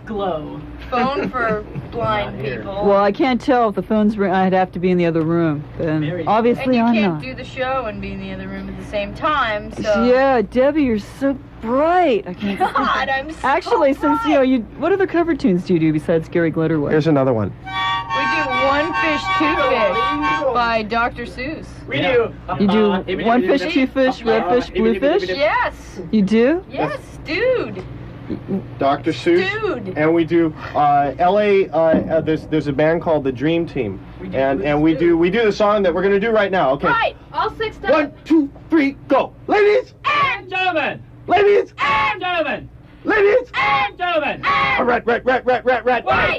phone for blind people. Well, I can't tell if the phone's ring. I'd have to be in the other room. And and obviously, you I'm can't not. do the show and be in the other room at the same time, so... Yeah, Debbie, you're so bright. I can't. God, I'm so Actually, since bright. what other cover tunes do you do besides Gary Glitter? Here's another one. We do One Fish, Two Fish by Dr. Seuss. You do One Fish, Two Fish, Red Fish, Blue Fish? Yes. You do? Yes, dude. Dr. Seuss. Dude. And we do L.A. There's a band called the Dream Team, and we do the song that we're gonna do right now. Okay. Right. All 6 times. 1, 2, 3, go, ladies And Gentlemen! ladies and Gentlemen! ladies. and Gentlemen! A red. Wait. A red. Wait.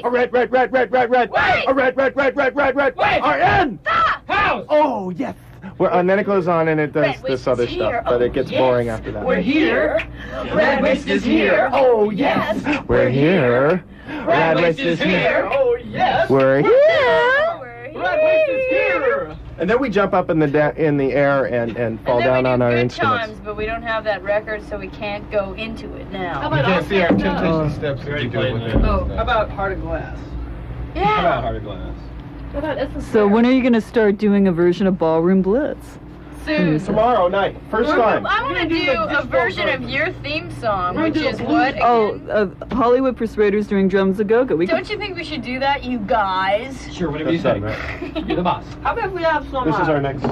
A red. Wait. R-N. House! Oh yes. And then it goes on and it does Radwaste this other is here. stuff, but Oh, it gets yes. boring after that. We're here. Radwaste is here. Oh yes. We're here. Radwaste is here. Oh, yes! We're here. Radwaste is here! And then we jump up in the air and fall down on our good instruments. times, but we don't have that record, so we can't go into it now. You can't see our Oh. steps. We already played that. How about Heart of Glass? How about Yeah. Heart of Glass? So when are you going to start doing a version of Ballroom Blitz? Soon. Tomorrow night, first time. I want to do a version of your theme song, which is what again? Oh, Hollywood Persuaders doing Drums a Go-Go. We could. Don't you think we should do that, you guys? Sure, whatever you say. You're the boss. How about we have some This is our next.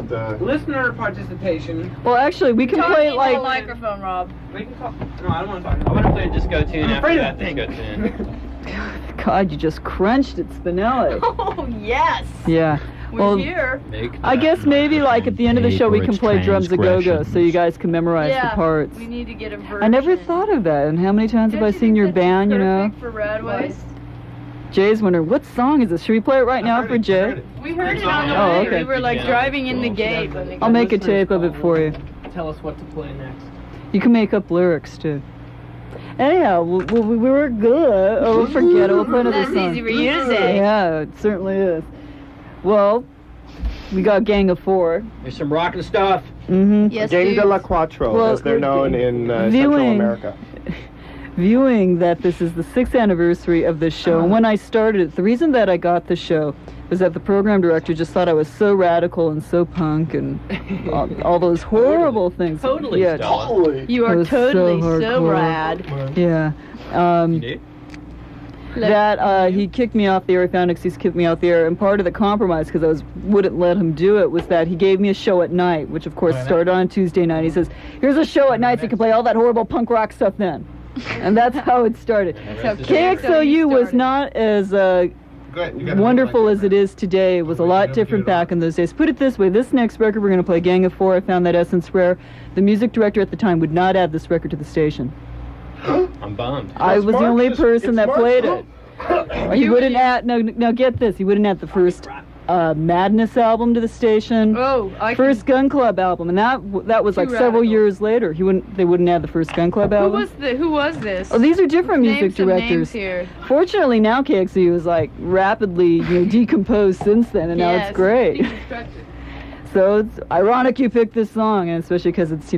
listener participation? Well, actually, we can Talk play into like. the microphone, Rob. We can talk. No, I don't want to talk. I want to play a disco tune I'm after afraid that of that disco tune. God, you just crunched it, Spinelli. Oh yes. Yeah. We're Well, here. I guess maybe like at the end of the show we can play Drums a Go-Go so you guys can memorize Yeah. the parts. We need to get a version. I never thought of that. And how many times have I seen your band, you know? For Radwaste. Jay's wondering, what song is this? Should we play it right now for Jay? We heard it on the Oh, way. okay. We were like driving in the gate. When they I'll make a tape of it for you. Tell us what to play next. You can make up lyrics too. Anyhow, we were good. Oh, we'll forget it. We'll play another That's song. easy for you to say. Yeah, it certainly is. Well, we got Gang of Four. There's some rockin' stuff. Mm-hmm. Yes, Gang de dudes. la Cuatro, Well, as they're known in Central viewing- America. Viewing that this is the 6th anniversary of this show, and when I started it, the reason that I got the show was that the program director just thought I was so radical and so punk and all those horrible things. Totally, Yeah, Stella. Holy. You It are was so totally so hardcore. rad. yeah. You do? That he kicked me off the air. He found excuse to kick me off the air, and part of the compromise, because I wouldn't let him do it, was that he gave me a show at night, which of course started on Tuesday night. He says, "Here's a show at night, so you can play all that horrible punk rock stuff then," and that's how it started. So KXLU was started. not as Good. wonderful as it is today, was a lot different back in those days. Put it this way, this next record we're going to play, Gang of Four, I found that essence rare. The music director at the time would not add this record to the station. I'm bummed. I was the only person that played it. He wouldn't add, no, get this, he wouldn't add the first Madness album to the station. First Gun Club album, and that was like several years later. They wouldn't add the first Gun Club album. Who was this? Oh, these are different music directors. Names here. Fortunately, now KXLU is like rapidly decomposed since then, and now it's great. So it's ironic you picked this song, and especially because it's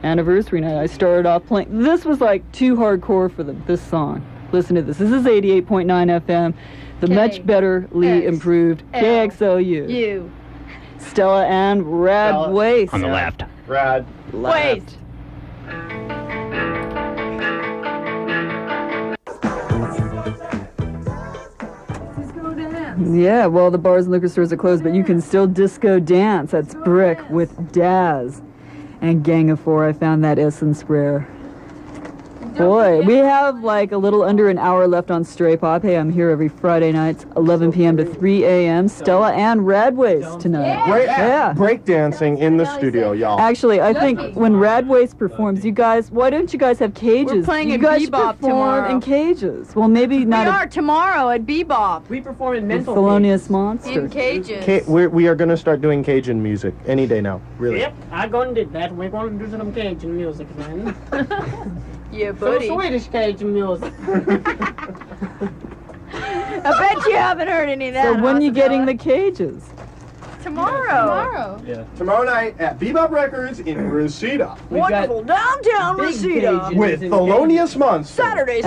anniversary night. I started off playing. This was like too hardcore for them. This song. Listen to this. This is 88.9 FM. The much betterly improved KXLU. Stella and Radwaste. On the left. Radwaste. Yeah, well, the bars and liquor stores are closed, but you can still disco dance. That's Brick with Daz. And Gang of Four, I found that essence rare. Boy, we have like a little under an hour left on Stray Pop. Hey, I'm here every Friday nights, 11 p.m. to 3 a.m. Stella and Radwaste tonight. Breakdancing in the studio, y'all. Actually, I think when Radwaste performs, you guys, why don't you guys have cages? We're playing you in guys Bebop perform tomorrow. in cages. Well, maybe not. We are tomorrow at Bebop. We perform in The mental Thelonious Monster. In cages. We are going to start doing Cajun music any day now, really. Yep, I'm going to do that. We're going to do some Cajun music, man. Yeah, Some buddy. Swedish Cajun music. I bet you haven't heard any of that. So when you getting the cages? Tomorrow. Tomorrow night at Bebop Records in Reseda. Wonderful downtown Reseda. With Thelonious Monster. Saturday.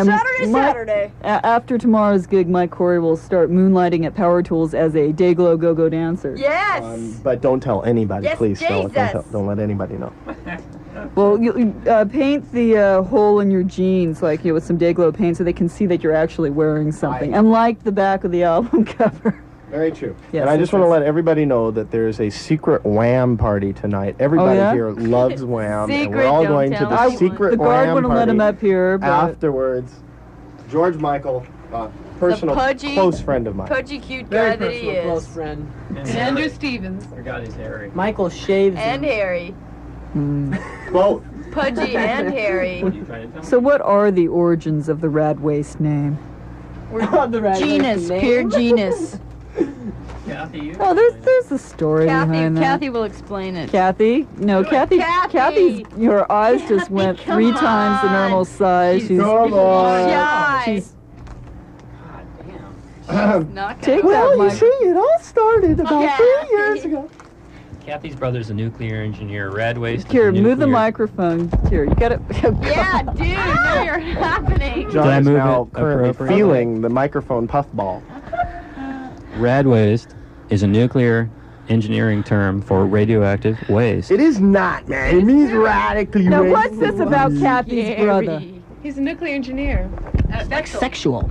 After tomorrow's gig, Mike Corey will start moonlighting at Power Tools as a Dayglow go-go dancer. Yes. But don't tell anybody, Yes, please. Stella. Jesus. Don't let anybody know. Well, you paint the hole in your jeans like with some Dayglow paint so they can see that you're actually wearing something, unlike the back of the album cover. Very true. Yes, and I just want to let everybody know that there's a secret Wham party tonight. Everybody here loves Wham, and we're all going to the secret The guard Wham wouldn't party let him up here, but afterwards. George Michael, personal close friend of mine. Pudgy cute guy that he is. Close friend. And Andrew Stevens. Forgot his Harry. Michael shaves And him. Harry. Both. Pudgy and Harry. So what are the origins of the Radwaste name? Genus, pure genus. Kathy, Oh, there's a story behind that. Kathy will explain it. Kathy? No, Kathy's, your eyes just went 3 times the normal size. She's shy. She's Not take gonna- that, Mike. it all started about 3 years ago. Kathy's brother's a nuclear engineer. Radwaste. Here, move the microphone. Here, you got it. Yeah, dude, no, you're happening. John is move now it currently appropriately? feeling the microphone puffball. Radwaste is a nuclear engineering term for radioactive waste. It is not, man. It means radically. Now, what's this about Kathy's brother? He's a nuclear engineer. Sexual.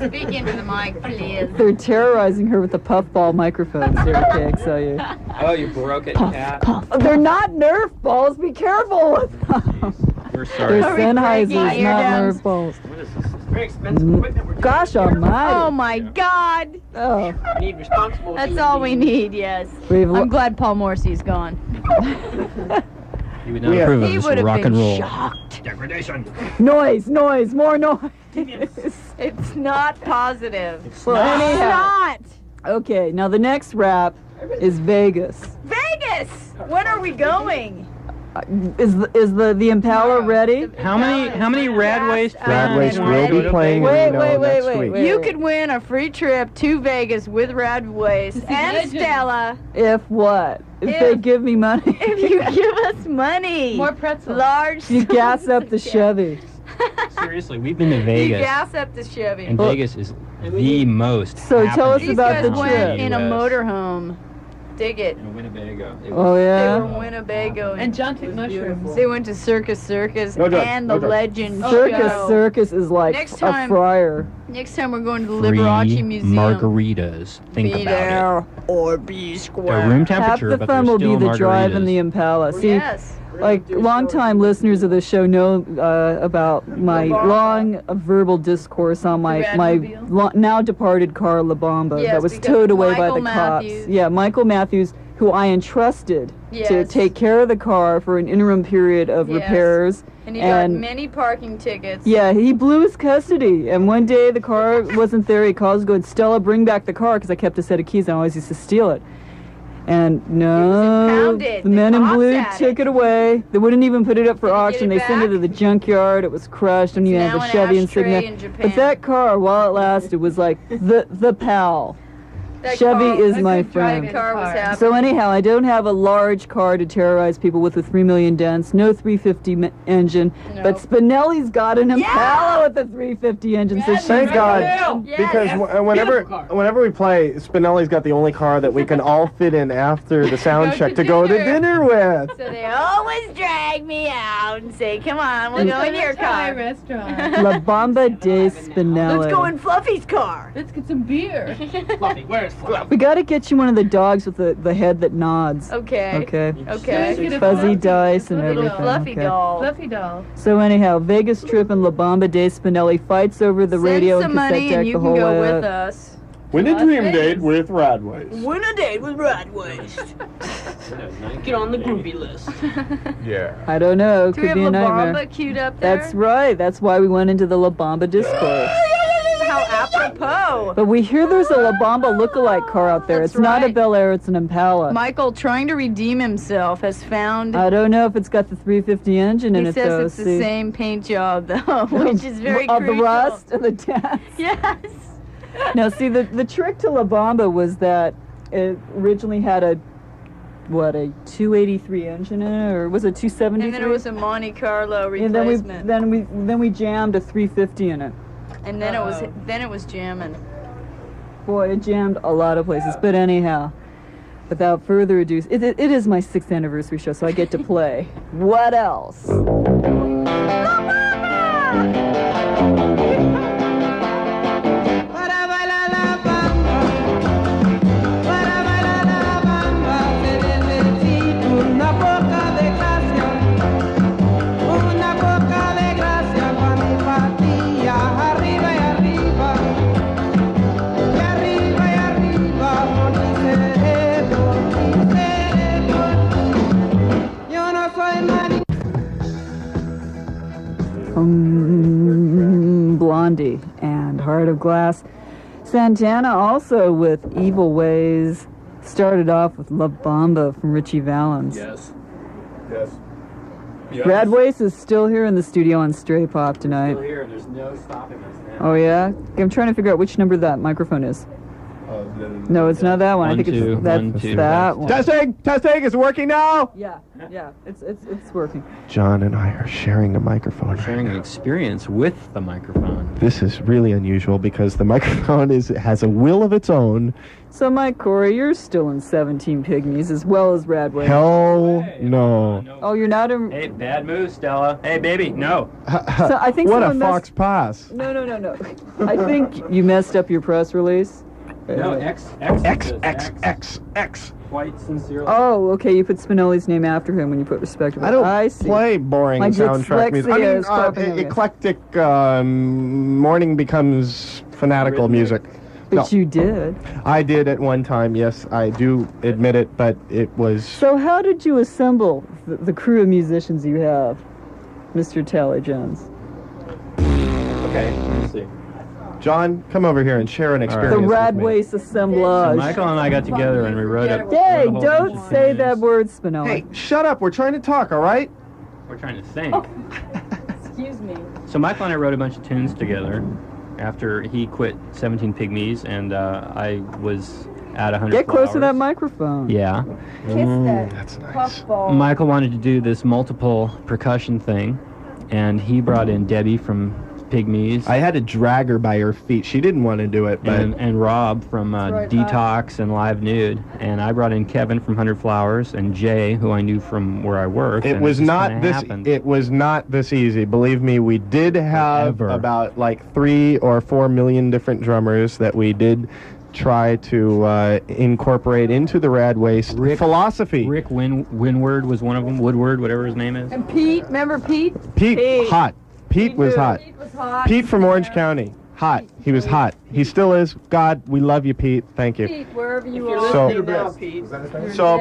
Speak into the mic, please. They're terrorizing her with the puffball microphones here at KXLU. Oh, you broke it, Kat. They're not Nerf balls. Be careful with them. We're sorry. They're Sennheisers, not eardrums? Nerf balls. What is this? Very expensive equipment. Gosh almighty. Oh my God. Oh. We need responsible. That's all we need, yes. I'm glad Paul Morrisey's gone. You would not approve of He this would have rock and been roll. shocked. Degradation. Noise, more noise. It's not positive. Well, It's anyhow. not. Okay, now the next rap is Vegas. Vegas. When are we going? Is the Impala ready? How many Radwaste Radwaste will be Ready? playing Wait, in Reno next week. You could win a free trip to Vegas with Radwaste and legend. Stella If what? If they give me money. if you give us money. More pretzels. Large. You gas up the Chevy. Seriously, we've been to You Vegas, gas up the Chevy. and Vegas is the most. So tell us happening These about guys the town trip. went in a US. motorhome. Dig it. In Winnebago. It Oh was- They yeah. were in Winnebago. And John took mushrooms. They went to Circus No drugs, and no the drugs. Legend Circus Show. Circus is like Next a time- fryer. Next time we're going to the Free Liberace Museum. margaritas. Think Be about there or be it. square. They're room Half temperature, the but fun they're will be still the drive in margaritas. the Impala. See, Yes. Like, longtime listeners of the show know about my long verbal discourse on my now departed car, La Bamba, Yes, that was because towed away by Michael the Matthews. cops. Yeah, Michael Matthews, who I entrusted to Yes. take care of the car for an interim period of Yes. repairs. And he got many parking tickets. Yeah, he blew his custody. And one day the car wasn't there. He calls, going, Stella, bring back the car, because I kept a set of keys. I always used to steal it. And no, impounded. the The men in cops blue had took it. it away. They wouldn't even put it up for Did he auction. get They it sent it to back? the junkyard. It was crushed. And you It's have now a an Chevy ashtray Insignia. in Japan. But that car, while it lasted, was like the pal. That Chevy car- is That's my a drive-in friend. car was happening. So anyhow, I don't have a large car to terrorize people with a 3 million dents, no 350 engine, No. but Spinelli's got an Impala with a 350 engine, so she's Thank God, Yes. because whenever we play, Spinelli's got the only car that we can all fit in after the sound Go check to to go to dinner. dinner with. So they always drag me out and say, come on, we'll go in your Thai car. restaurant. La Bamba de Spinelli. Let's go in Fluffy's car. Let's get some beer. We got to get you one of the dogs with the head that nods. Okay. Okay. Let's Okay. get a Fuzzy dice and Little everything. Fluffy okay. doll. Fluffy doll. So anyhow, Vegas trip and La Bamba de Spinelli fights over the radio Send and some cassette money deck and you the can whole go way with up. us. Win a Las dream Vegas. date with Radwaste. Win a date with Radwaste. Get on the groupie list. Yeah. I don't know. Do we Could have be La a nightmare. Bamba queued up there? That's right. That's why we went into the La Bamba discourse. How apropos. But we hear there's a La Bamba look-alike car out there. That's It's not a right. Bel Air, it's an Impala. Michael, trying to redeem himself, has found... I don't know if it's got the 350 engine in he it, though. says it's the same paint job, though, which is very Of the crucial. rust and the dents. Yes. Now, see, the trick to La Bamba was that it originally had a 283 engine in it, or was it 273? And then it was a Monte Carlo And replacement. then we jammed a 350 in it. And then it was jamming. Boy, it jammed a lot of places. But anyhow, without further ado, it is my 6th anniversary show, so I get to play. What else? Para bailar la bamba, para bailar la bamba, se necesita una poca de gracia para mi patilla, arriba y arriba, y arriba y arriba, por mi cerebro, yo no soy maricón. Blondie and Heart of Glass. Santana also with Evil Ways. Started off with La Bamba from Richie Valens. Yes. Yes. Radwaste is still here in the studio on Stray Pop tonight. Still here. There's no stopping us now. Oh yeah? I'm trying to figure out which number that microphone is. No, it's not that one. I think two, it's that's one, two. that one. Testing, is it working now? Yeah, it's working. John and I are sharing a microphone. Sharing an experience with the microphone. This is really unusual because the microphone has a will of its own. So, Mike Corey, you're still in 17 Pygmies as well as Radwaste. Hell no. Oh, you're not in. Hey, bad move, Stella. Hey, baby, no. So I think What a someone fox pass. No. I think you messed up your press release. No, X. Quite sincerely. Oh, okay. You put Spinelli's name after him when you put respectively. I don't I see. play boring My soundtrack music. I dyslexia mean, is cropping up. eclectic morning becomes fanatical music. But No. you did. I did at one time, yes, I do admit it, but it was... So how did you assemble the crew of musicians you have, Mr. Talley-Jones? Okay, let's see. John, come over here and share an The experience with me. Radwaste assemblage. Michael and I got together and we wrote up. Hey, wrote a whole don't bunch of say tunes. that word, Spinelli. Hey, shut up, we're trying to talk, all right? We're trying to think. Excuse me. So Michael and I wrote a bunch of tunes together after he quit 17 Pygmies and I was at 100 Get close to that Flowers. microphone. Yeah. Kiss that That's nice. puffball. Michael wanted to do this multiple percussion thing, and he brought in Debbie from Pygmies. I had to drag her by her feet. She didn't want to do it, but... and Rob from right, Detox and Live Nude, and I brought in Kevin from 100 Flowers and Jay, who I knew from where I worked. It and was just not kinda this. happened. It was not this easy. Believe me, we did have Forever. about like 3 or 4 million different drummers that we did try to incorporate into the Radwaste philosophy. Rick Winward was one of them. Woodward, whatever his name is. And Pete, remember Pete? Pete, hot. Pete was hot. Pete was hot. Pete from Orange County. Hot. He was hot. He still is. God, we love you, Pete. Thank you. Pete, wherever you are.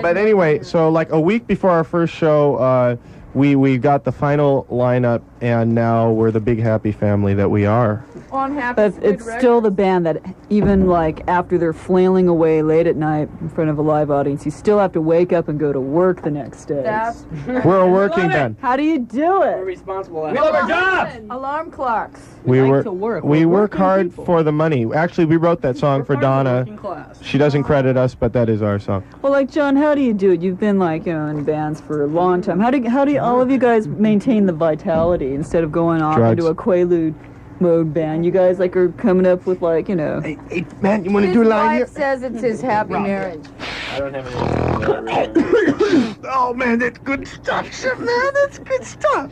But anyway, so like a week before our first show, we got the final lineup, and now we're the big happy family that we are. On Happy But Squid it's still the band that even like after they're flailing away late at night in front of a live audience, you still have to wake up and go to work the next day. That's We're a working band. How do you do We're it? responsible. We love our jobs. alarm clocks. We like work. to work. We We're work working hard people. for the money. Actually, we wrote that song for We're part of the Donna. working class. She doesn't credit us, but that is our song. Well, like John, how do you do it? You've been like in bands for a long time. How do all of you guys maintain the vitality instead of going off Drugs. into a Quaalude mode band? You guys like are coming up with like Hey, man, you want to His do a line wife says it's his happy marriage. I don't have any. here? Oh man, that's good stuff, man. That's good stuff.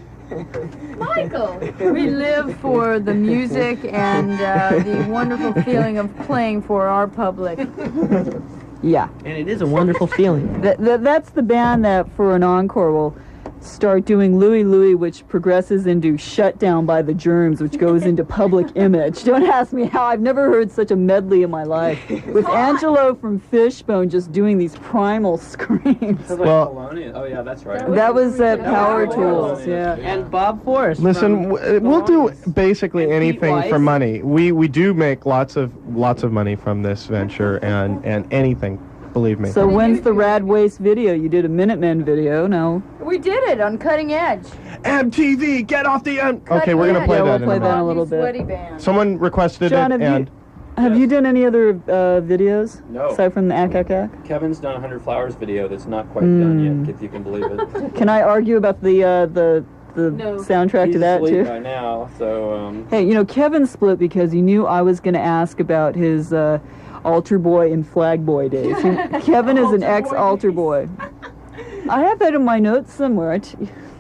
Michael! We live for the music and the wonderful feeling of playing for our public. yeah. And it is a wonderful feeling. That's the band that for an encore will start doing Louie Louie, which progresses into Shut Down by the Germs, which goes into Public Image. Don't ask me how. I've never heard such a medley in my life. With Angelo from Fishbone just doing these primal screams. Well, Oh yeah, that's right. That was Power Tools, yeah. And Bob Forrest. listen, we'll do basically And Pete anything for Weiss. money. We do make lots of money from this venture, and anything. Believe me. So when's the Radwaste video? You did a Minutemen video, no? We did it on Cutting Edge. MTV, get off the end. Okay, we're gonna Cutting play Yeah, that. we'll in play a that in a minute. little bit. Sweaty band. Someone requested John, it, and have you done any other videos? No. Aside from the Ack Ack Ack? Kevin's done a 100 Flowers video that's not quite done yet, if you can believe it. Can I argue about the soundtrack He's to that asleep too? by now, so Hey, Kevin split because he knew I was going to ask about his altar boy and flag boy days. Kevin is an ex-altar boy. I have that in my notes somewhere.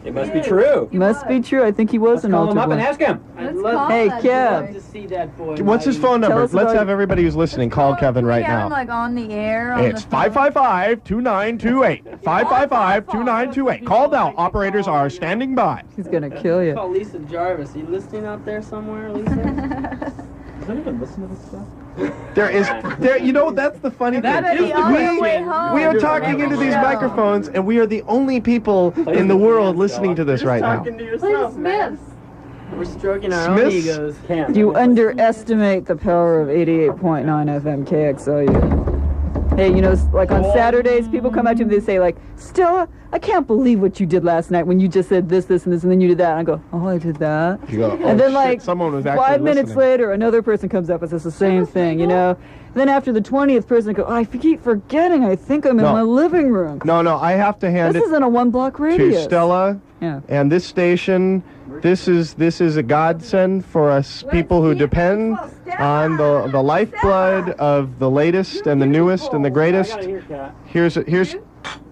it must be true. Must be true. I think he was Let's an call altar him up boy. and ask him. Let's love- call Hey, that Kev. boy. To see that boy. what's his phone Tell number? us Let's about- have everybody who's listening call Kevin right We have him now. like on the air. On It's the phone. 555-2928. 555-2928. Call now. Operators are standing by. He's going to kill you. Call Lisa Jarvis. You listening out there somewhere, Lisa? Does anyone listen to this stuff? That's the funny thing. That is on their way home. We are talking into these Show. microphones, and we are the only people in the world listening to this right now. to yourself, man. We're stroking our own Smiths? egos. You underestimate the power of 88.9 FM KXLU. Hey, like on Saturdays, people come up to me and they say, like, Stella, I can't believe what you did last night when you just said this, and this, and then you did that. And I go, oh, I did that. You go, oh, And then, shit, like, someone was actually 5 minutes listening. later, another person comes up and says the same thing, And then after the 20th person, I go, oh, I keep forgetting. I think I'm in No. my living room. No, I have to hand This it isn't a one-block to radius. Stella Yeah. and this station. This is a godsend for us people who depend on the lifeblood of the latest and the newest and the greatest. Here's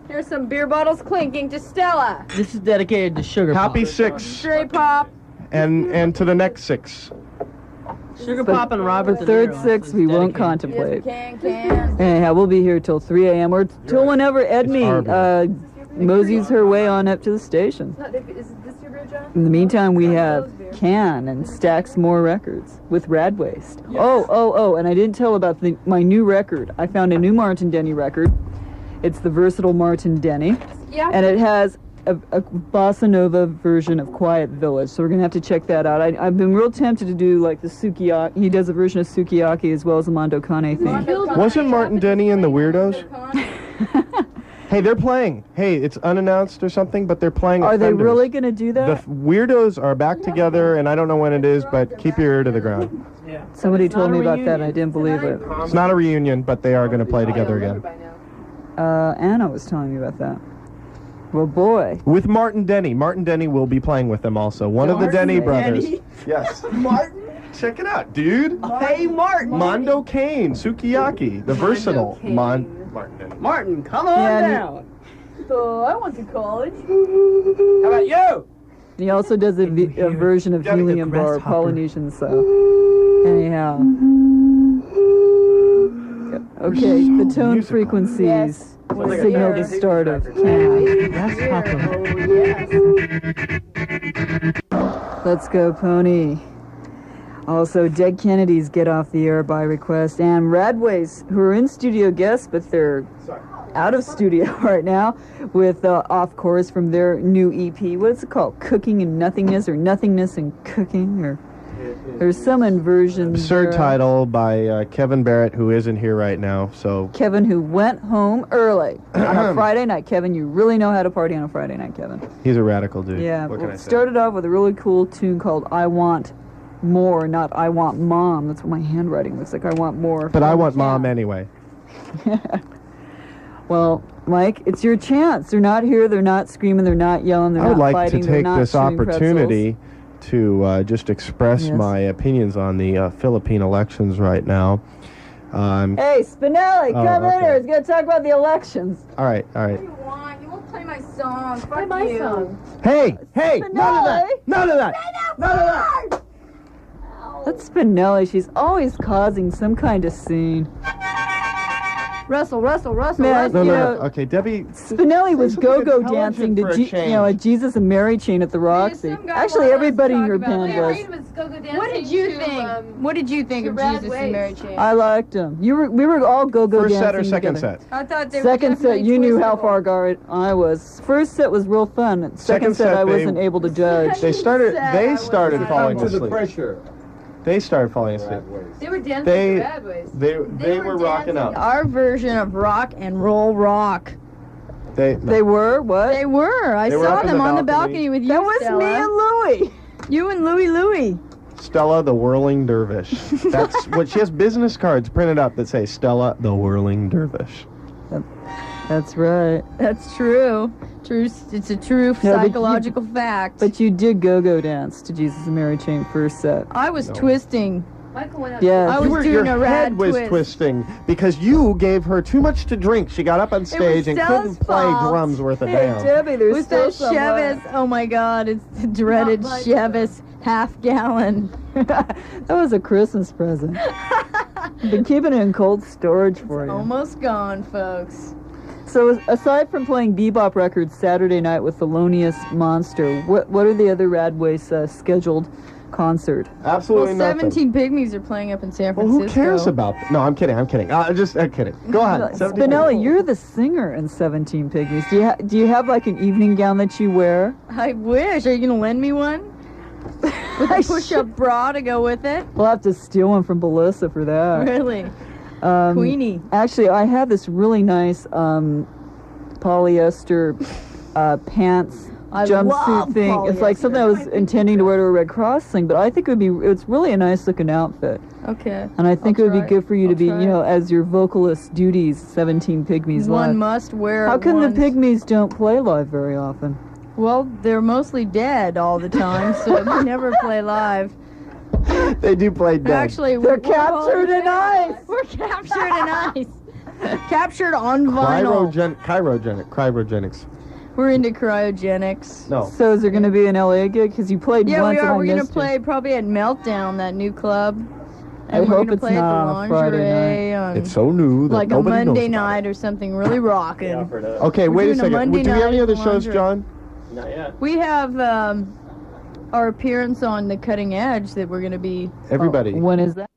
Here's some beer bottles clinking to Stella. This is dedicated to Sugar happy Pop. 6 Straight pop. and to the next 6. Sugar But Pop and Robert the De third Niro 6 is we won't dedicated. contemplate. Can. Anyhow, we'll be here till 3 a.m. or till whenever Edme moseys her way on up to the station. Is this your beer, John? In the meantime, we have Can and stacks more records with Radwaste. Yes. Oh, and I didn't tell about my new record. I found a new Martin Denny record. It's the Versatile Martin Denny. Yeah. And it has a bossa nova version of Quiet Village, so we're going to have to check that out. I've been real tempted to do like the Sukiyaki. He does a version of Sukiyaki as well as the Mondo Kane thing. Wasn't Martin Denny in the Weirdos? Hey, they're playing. Hey, it's unannounced or something, but they're playing at Are they Fender's. really going to do The that? Weirdos are back together, and I don't know when it is, but keep your ear to the ground. Yeah. Somebody It's told not me a about that and I reunion. didn't believe it. It's not a reunion, but they are going to play together again. Anna was telling me about that. Well, boy. With Martin Denny. Martin Denny will be playing with them also. One of the Denny brothers. Yes. Martin? Check it out, dude. Hey, Martin. Mondo Kane, Sukiyaki, the versatile Martin Denny. Martin, come on Yeah, down. So I went to college. How about you? He also does a version of Johnny the Helium Bar, Grasshopper. Polynesian, so. Anyhow. Okay, the tone Musical. frequencies Yes. signal the start of can. That's popular. Let's go, Pony. Also, Dead Kennedys get off the air by request, and Radwaste, who are in studio guests, but they're out of studio right now with off chorus from their new EP. What's it called? Cooking and Nothingness, or Nothingness and Cooking, or there's some inversion. Absurd there. title by Kevin Barrett, who isn't here right now. So Kevin, who went home early on a Friday night. Kevin, you really know how to party on a Friday night, Kevin. he's a radical dude. Yeah, What can I say? started off with a really cool tune called I Want More, not I Want Mom. That's what my handwriting looks like. I want more. But I want mom anyway. Well, Mike, it's your chance. They're not here. They're not screaming. They're not yelling. They're I would not like fighting. to They're take not this shooting opportunity to just express Yes. my opinions on the Philippine elections right now. pretzels. Hey, Spinelli, Oh, come in okay. here. He's going to talk about the elections. All right. What do you want? You won't play my song. Fuck my you. song. Hey, none of that. Spinelli! None of that. None of that. That's Spinelli. She's always causing some kind of scene. Russell. Man, No, you no, know, no. Okay, Debbie. Spinelli was Say something go-go intelligent dancing to for a change. a Jesus and Mary chain at the Roxy. some guy Actually, wanted us everybody to in your talk about band Larry was. was go-go dancing What did you to, think? What did you think to of Rad Jesus and Mary Waste. Chain? I liked him. We were all go-go First dancing set or second together. set? I thought they Second were set, you knew how far gone. gone I was. First set was real fun. Second set, I they- wasn't able to judge. They started. Sad. They started falling To the asleep. pressure. They started falling asleep. They were dancing They to Radwaste. they were rocking out. Our version of rock and roll rock. They were what? They were. I They were saw up in them the on the balcony. balcony with you, That was Stella. me and Louie. You and Louie. Stella the Whirling Dervish. That's what she has business cards printed up that say Stella the Whirling Dervish. That's right. That's true. It's a true No, but psychological fact. But you did go-go dance to Jesus and Mary Chain first set. I was No. twisting. Michael went out. Yeah. I was doing your a rad head was twist. twisting because you gave her too much to drink. She got up on stage and Stella's couldn't play fault. drums worth a Hey, damn. Debbie, there's With still that some Chevis, oh my God, it's the dreaded Not much, Chevis half gallon. That was a Christmas present. I've been keeping it in cold storage for you. Almost gone, folks. So aside from playing bebop records Saturday night with Thelonious Monster, what are the other Radwaste scheduled concert? Absolutely Well, nothing. 17 Pygmies are playing up in San Well, Francisco. who cares about that? No, I'm kidding. I'm kidding. I'm kidding. Go ahead. 17 Spinelli, people. you're the singer in 17 Pygmies. Do you have like an evening gown that you wear? I wish. Are you going to lend me one? With a push-up bra to go with it? We'll have to steal one from Belissa for that. Really? Queenie. Actually, I have this really nice polyester pants I jumpsuit love thing. It's like polyester. something I was intending to wear to a Red Cross thing, but I think it's really a nice looking outfit. Okay. And I think I'll it would be try it. good for you to I'll be, try you know, it. as your vocalist duties, 17 Pygmies One live. must wear How come the one's- Pygmies don't play live very often? Well, they're mostly dead all the time, so they never play live. They do play dead. Actually, They're captured in ice! We're captured in ice. Captured on vinyl. Cryogenics. We're into cryogenics. No. So is there going to be an LA gig? Because you played Yeah, once we and are. I We're gonna missed play it. probably at Meltdown, that new club. I And we're hope gonna it's play at not the on a Friday lingerie on It's so new that like a nobody Monday knows about night or something really rocking. Okay, We're wait a doing a second. Monday Do we have any night other shows, lingerie. John? Not yet. We have our appearance on The Cutting Edge that we're gonna be Everybody. When is that?